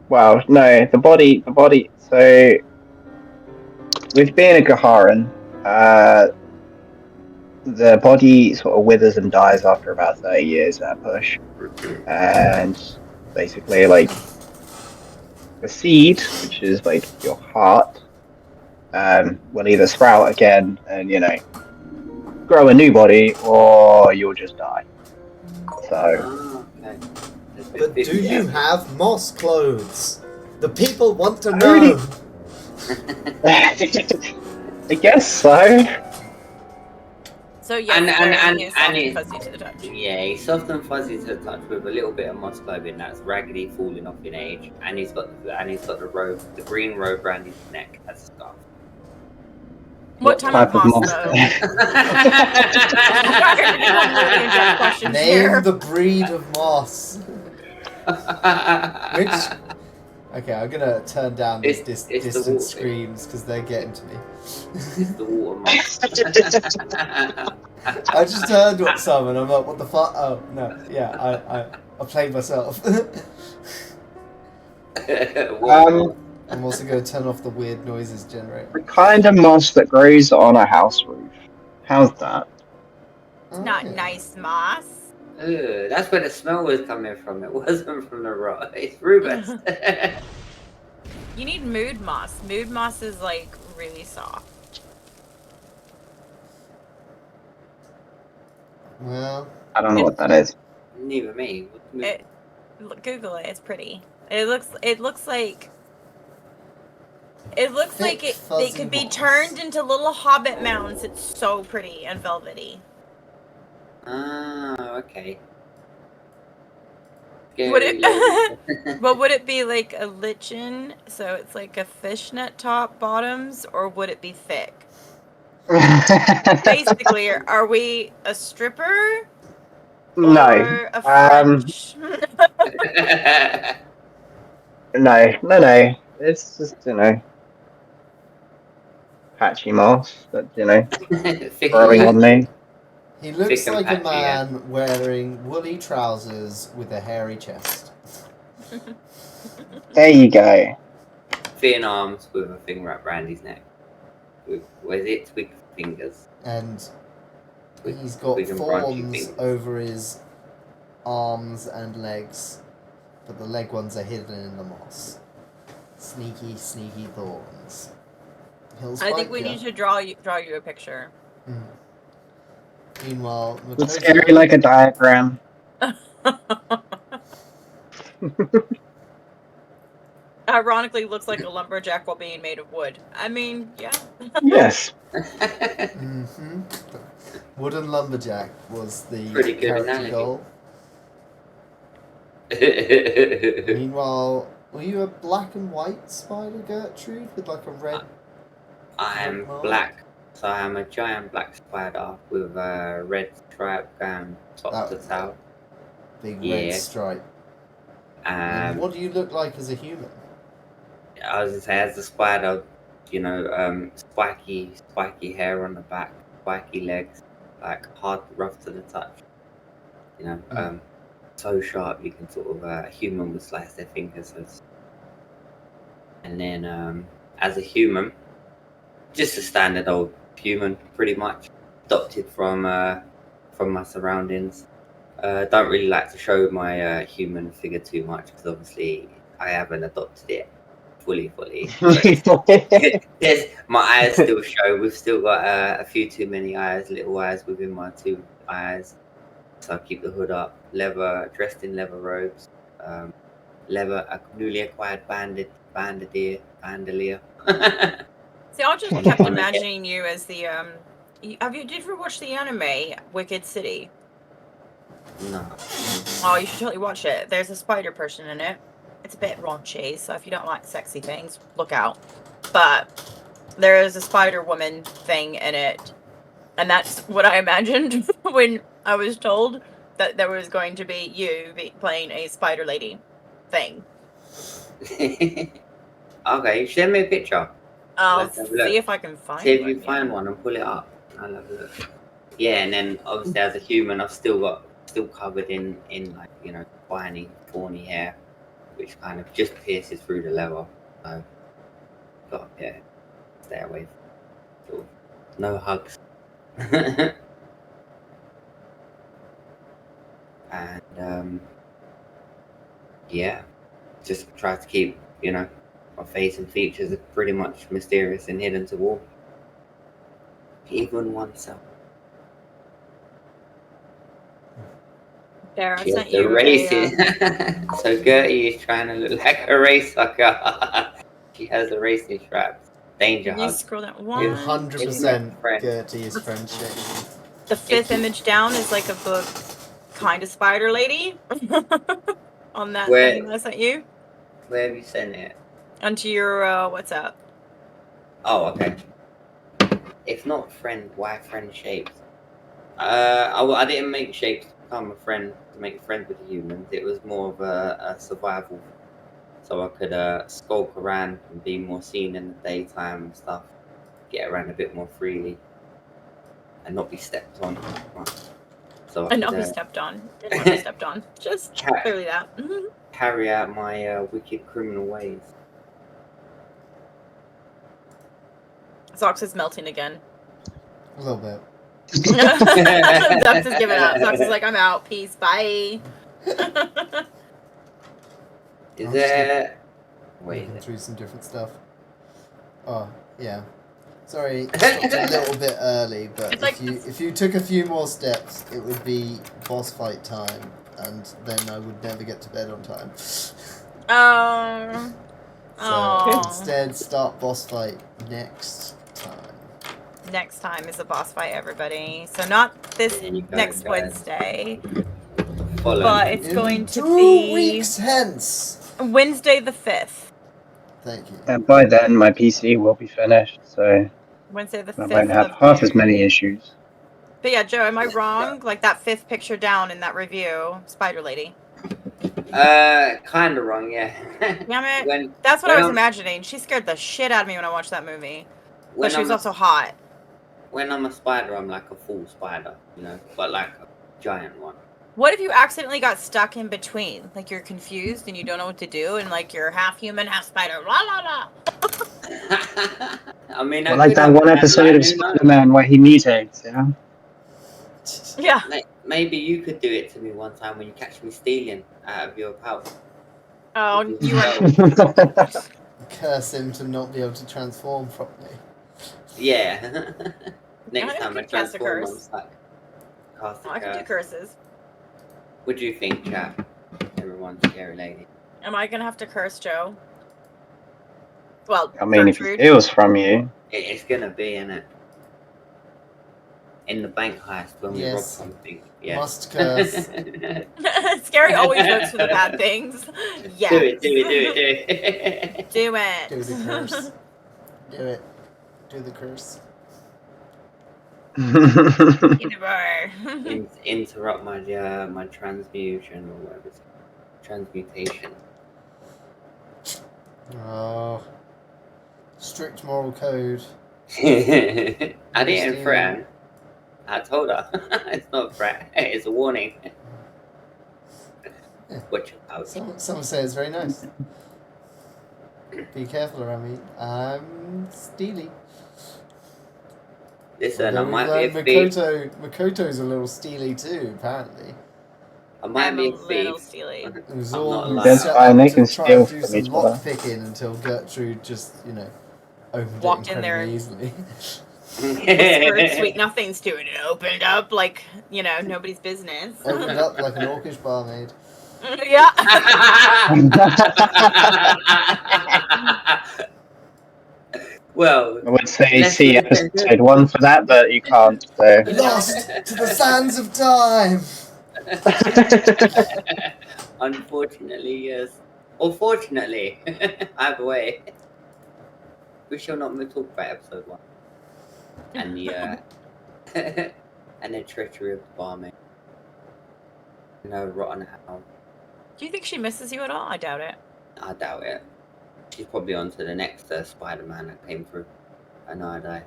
Well, no, the body, so, with being a Gaharan, the body sort of withers and dies after about 30 years at a push. And basically, like, the seed, which is like your heart, will either sprout again and, grow a new body, or you'll just die. So, Ah, okay. But do you have moss clothes? The people want to I know. really- I guess so. So yes, And- he is soft and and it- fuzzy to the touch. Yeah, he's soft and fuzzy to the touch with a little bit of moss clothing that's raggedy, falling off in age, and he's got the robe, the green robe around his neck as a scarf. What type type of of moss, moss? though? Starting to become really in-depth questions Name here. the breed of moss. Which? Okay, I'm gonna turn down these It's the distant water. screams because they're getting to me. It's the water moss. I just heard what some and I'm like, what the fuck? Oh no, yeah, I played myself. Water I'm also gonna turn off the weird noises generator. The kind of moss that grows on a house roof. How's that? Oh, Not yeah. nice moss. Ugh, that's where the smell was coming from. It wasn't from the rock. It's Rubus. You need mood moss. Mood moss is like really soft. Well, I don't know what that is. Neither me. Google it. It's pretty. It looks like Thick, it fuzzy could be moss. turned into little hobbit mounds. It's so pretty and velvety. Ah, okay. Would it- Scary. But would it be like a lichen, so it's like a fishnet top bottoms, or would it be thick? Basically, are we a stripper No. or a French? No. It's just, patchy moss that, Thick growing on me. he looks Thick and like a patchy, yeah. man wearing woolly trousers with a hairy chest. There you go. Thin arms with a thing wrapped around his neck. With, what is it? Twig fingers. And Twig- he's got twig and branchy thorns fingers. over his arms and legs, but the leg ones are hidden in the moss. Sneaky thorns. He'll I spike think we ya. need to draw you a picture. Mm. Meanwhile, It's scary like a diagram. Ironically, looks like a lumberjack while being made of wood. I mean, yeah. Yes. Mm-hmm. Wooden lumberjack was the Pretty good character analogy. goal. Meanwhile, were you a black and white spider, Gertrude, with like a red? I am Mark? black, so I am a giant black spider with a red stripe down top That to was tail. Big Yeah. red stripe. And Um, what do you look like as a human? I was gonna say, as a spider, spiky hair on the back, spiky legs, like hard, rough to the touch. So sharp you can sort of a human would slice their fingers. And then, as a human, just a standard old human, pretty much adopted from my surroundings. Don't really like to show my human figure too much because obviously I haven't adopted it fully. Yes, my eyes still show. We've still got a few too many eyes, little eyes within my two eyes. So I keep the hood up, dressed in leather robes, a newly acquired bandolier. See, I just kept imagining you as the did you ever watch the anime Wicked City? No. Oh, you should totally watch it. There's a spider person in it. It's a bit raunchy, so if you don't like sexy things, look out. But there is a Spider Woman thing in it, and that's what I imagined when I was told that there was going to be you playing a Spider Lady thing. Okay, send me a picture. I'll Let's have a look. see if I can find See if one, you find one and pull it up. I'll have a look. Yeah, and then obviously as a human, I've still covered in like spiny, thorny hair, which kind of just pierces through the leather. So, stay away. Sort of, no hugs. And just try to keep my face and features are pretty much mysterious and hidden to all, even oneself. There, I She has sent the you racing. So Gertie is trying to look like a race sucker. She has a racing strap. Danger Can you hug. scroll down If- one? 100% Friend. Gertie is friendship. The fifth you- image down is like of the kind of spider lady on that Where- thing I sent you Where have you sent it? onto your WhatsApp. Oh, okay. If not friend, why friend shapes? I didn't make shapes to become a friend, to make friends with the humans. It was more of a survival. So I could skulk around and be more seen in the daytime and stuff. Get around a bit more freely. And not be stepped on. So I And could not be stepped on. Didn't want to be stepped on. Just Cat. clearly that. carry out my wicked criminal ways. Zox is melting again. A little bit. Zox is giving up. Zox is like, I'm out. Peace. Bye. Is I'll there... Wait. Looking through some different stuff. Oh, yeah. Sorry, stopped a little bit early, but It's like if you took a few more steps, it would be boss fight time, and then I would never get to bed on time. Oh. So Oh. instead, start boss fight next time. Next time is a boss fight, everybody. So not this There you go, next guys. Wednesday, Follow but me. it's In going to 2 be weeks hence. Wednesday the 5th. Thank you. And by then, my PC will be finished, so Wednesday the I 5th won't have of half as June. many issues. But yeah, Joe, am I wrong? Like that 5th picture down in that review, Spider Lady. Kind of wrong, yeah. Damn it. when That's what I when was I'm- imagining. She scared the shit out of me when I watched that movie. But when she was I'm a- also hot. when I'm a spider, I'm like a full spider, you know, but like a giant one. What if you accidentally got stuck in between? Like you're confused and you don't know what to do, and like you're half human, half spider. La la la. I mean, Well, like that could one happen, episode like, of who knows? Spider-Man where he mutates, yeah? Yeah. Maybe you could do it to me one time when you catch me stealing out of your pouch. Oh, With you your are. spell. Curse him to not be able to transform properly. Yeah. Next I time I could cast a transform, I'm curse. stuck. Cast a Oh, I can do curse. curses. What do you think, chat? Everyone's scary lady. Am I gonna have to curse Joe? Well, I mean, if he Gertrude. steals from you, It's gonna be, innit? In the bank heist when we rob Yes. something. Yeah. Must curse. Scary always votes for the bad things. Yes. Do it, do it, do it, do it. Do it. Do the curse. Do it. Do the curse. Either or. Interrupt my my transmutation or whatever it's called. Transmutation. Oh. Strict moral code. I didn't Christine. threaten. I told her. It's not a threat. It's a warning. Watch your house. Someone say it's very nice. Be careful around me. I'm steely. Listen, I Although might we've be a learned thief. Makoto's a little steely too, apparently. I might I'm be a a little thief. steely. It was I'm all not lying. That's set fine, up they to can try steal and do from some each other. lock picking until Gertrude just, opened Walked it in there. incredibly easily. Whispered sweet nothings to it and opened up like, nobody's business. Opened up like an orcish barmaid. Yeah. Well, I would say Let's see look at episode 1 for that, but you can't, so. Lost to the sands of time! unfortunately, yes. Or fortunately, either way. We shall not talk about episode 1. And the and the treachery of the barmaid. Rotten hound. Do you think she misses you at all? I doubt it. I doubt it. She's probably on to the next Spider-Man that came through. I know I die.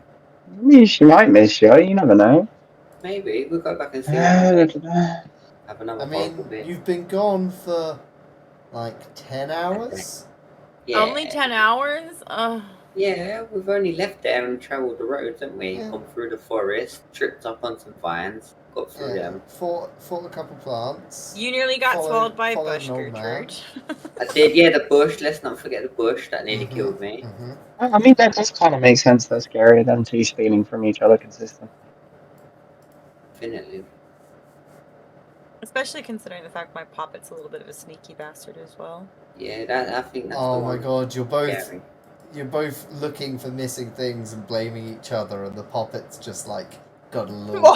I mean, she might miss you, you never know. Maybe we'll go back and see. Have another I horrible mean, bit. you've been gone for like 10 hours? Yeah. Only 10 hours? Yeah, we've only left there and travelled the roads, haven't we? Yeah. Gone through the forest, tripped up on some vines, got through them. Fought a couple plants. You nearly got Followed- swallowed by a followed bush, an old man. Gertrude. I did, yeah, the bush. Let's not forget the bush that nearly Mhm, killed me. mhm. I mean, that does kind of make sense, though, scary, them two stealing from each other consistently. Definitely. Especially considering the fact my puppet's a little bit of a sneaky bastard as well. Yeah, I think that's Oh the my one. god, Scary. you're both looking for missing things and blaming each other, and the puppet's just like got a little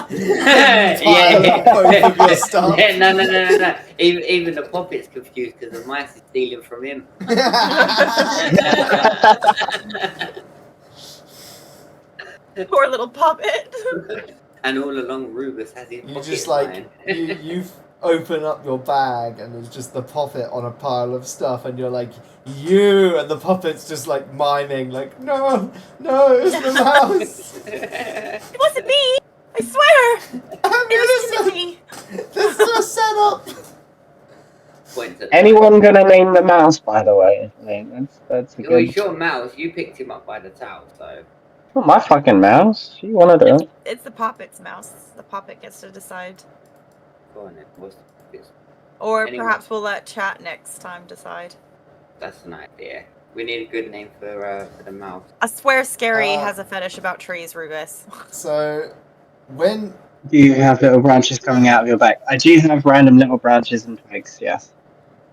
hidden pile of both of your stuff. Yeah, no. Even the puppet's confused because the mice is stealing from him. Poor little puppet. And all along, Rubus has his You pocket just like line. you open up your bag and there's just the puppet on a pile of stuff, and you're like, you, and the puppet's just like miming, like, no, it's the mouse. It wasn't me. I swear. I'm It was innocent. me. This is a setup. Points at Anyone gonna name the mouse, by the way? Like, that's a Well, good. it's your mouse. You picked him up by the tail, so. Not my fucking mouse. She wanted it. It's the puppet's mouse. The puppet gets to decide. Go on then. Or Anyway. perhaps we'll let chat next time decide. That's an idea. We need a good name for the mouse. I swear Scary Uh, has a fetish about trees, Rubus. So, when Do you have little branches coming out of your back? I do have random little branches and twigs, yes.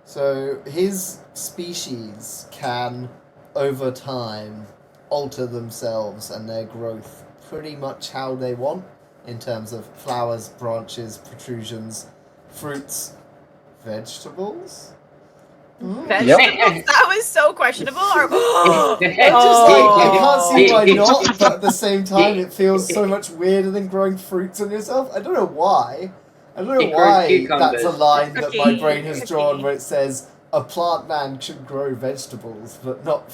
So his species can, over time, alter themselves and their growth pretty much how they want, in terms of flowers, branches, protrusions, fruits, vegetables. Vegetables? That was so questionable. Or... I just like, I can't see why Oh. not, but at the same time it feels so much weirder than growing fruits on yourself. I don't know why. I don't know It grows why cucumbers. that's a line that my Cookie. brain has drawn Cookie. where it says a plant man should grow vegetables, but not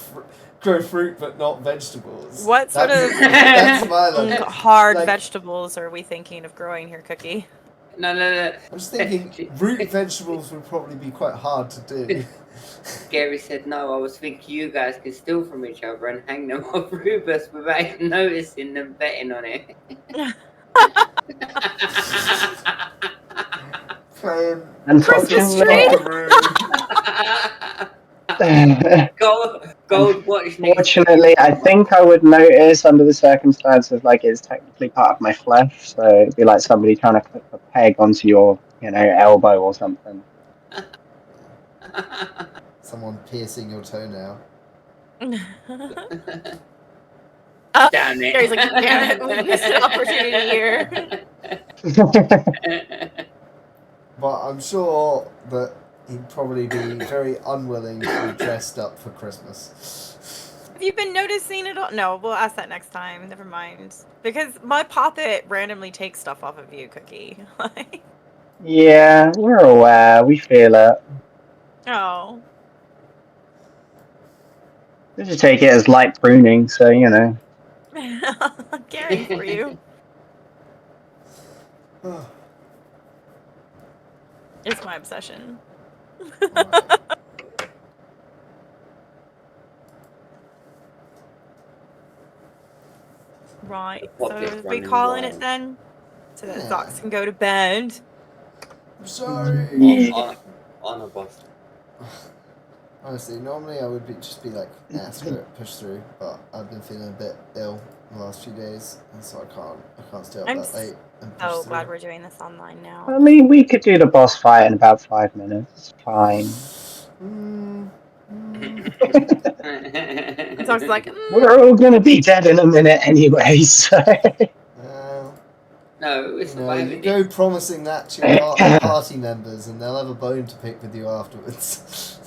grow fruit, but not vegetables. What sort That's- of That's my logic. hard Like- vegetables are we thinking of growing here, Cookie? No. I'm just thinking root vegetables would probably be quite hard to do. Gary said no. I was thinking you guys could steal from each other and hang them off Rubus without noticing them betting on it. Playing Christmas tree. Gold watch next. Fortunately, I think I would notice under the circumstances, like it's technically part of my flesh, so it'd be like somebody trying to clip a peg onto your, elbow or something. someone piercing your toenail. Damn it. Gary's like, damn it, we missed an opportunity here. But I'm sure that he'd probably be very unwilling to be dressed up for Christmas. Have you been noticing it all? No, we'll ask that next time. Never mind. Because my puppet randomly takes stuff off of you, Cookie. Yeah, we're aware. We feel it. Oh. We just take it as light pruning, so Gary for you. It's my obsession. Alright. Right. The So puppet's are we running calling it wild. then? So that Yeah. Zox can go to bed. I'm sorry. On a boss. Honestly, normally I would just be like, screw it, push through. But I've been feeling a bit ill the last few days, and so I can't stay up I'm that late and push So through. glad we're doing this online now. I mean, we could do the boss fight in about 5 minutes. It's fine. And Zox is like, We're all gonna be dead in a minute anyway, so... No, it's you 5 minutes. go promising that to your party members, and they'll have a bone to pick with you afterwards.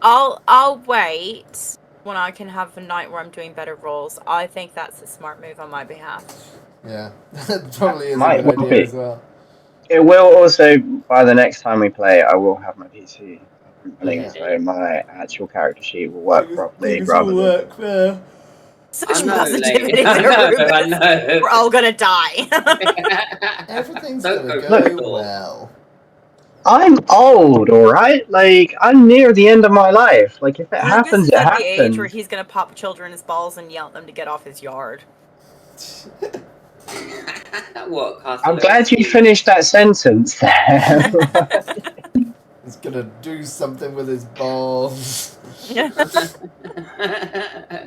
I'll wait when I can have a night where I'm doing better rolls. I think that's a smart move on my behalf. Yeah, that probably is Might a good well idea be. as well. It will also, by the next time we play, I will have my PC up and running, Yeah. so my actual character sheet will work properly Things rather will than... work there. Such I know, positivity like, there, I Rubus. know. We're all gonna die. Everything's Don't gonna go go for it. well. I'm old, alright? Like, I'm near the end of my life. Like, if it Rubus happens, is it at the age where happens. he's gonna pop children as balls and yell at them to get off his yard. What? I'm glad you finished that sentence there. He's gonna do something with his balls.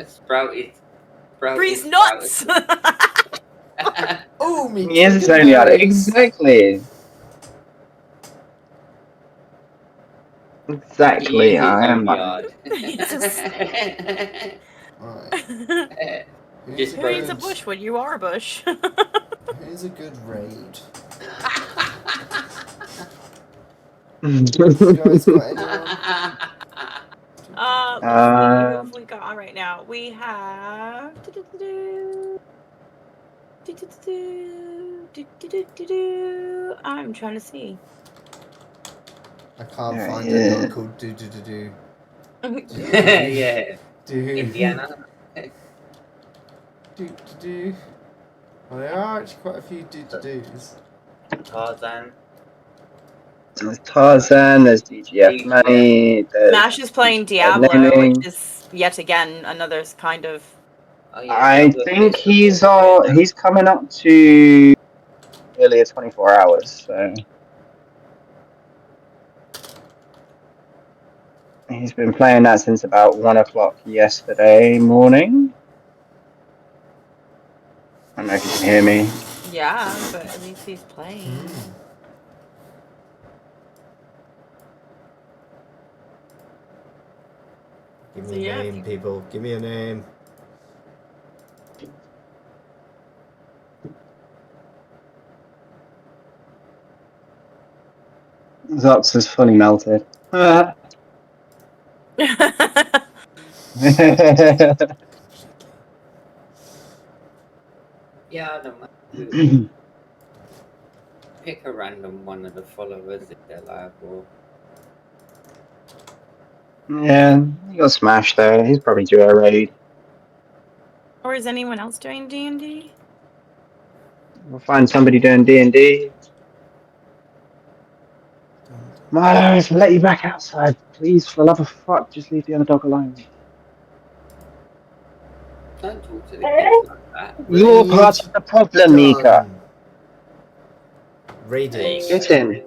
Sprouted. Freeze nuts! Oh, me. Yes, it's chicken only out. nuggets. Exactly. Exactly, He is his I own am. yard. Right. Who's Just a Who needs a good, bush when you are a bush? who's a good raid? You guys got anyone? Let's see. Who have we got right now? We have. I'm trying to see. I can't Yeah, find yeah. anyone called do. Yeah, Do. Indiana. Do. Well, there are actually quite a few do-do-dos. Tarzan. There's Tarzan, there's DGF Money, there's Mash is playing DGF Diablo, Naming. which is yet again another kind of. Oh, yeah, I Diablo think is the he's coming up to nearly 24 hours, so he's been playing that since about 1 o'clock yesterday morning. I don't know if you can hear me. Yeah, but at least he's playing. Give So, me yeah, a if name, you- people. Give me a name. Zox is fully melted. Yeah, I don't mind. Pick a random one of the followers if they're liable. Yeah, you got Smash there. He's probably due a raid. Or is anyone else doing D&D? We'll find somebody doing D&D. Milo, if I let you back outside, please, for the love of fuck, just leave the other dog alone. Don't talk to the kids like that. You're Raid part of the problem, Mika. done. There Raided. you Get go. in.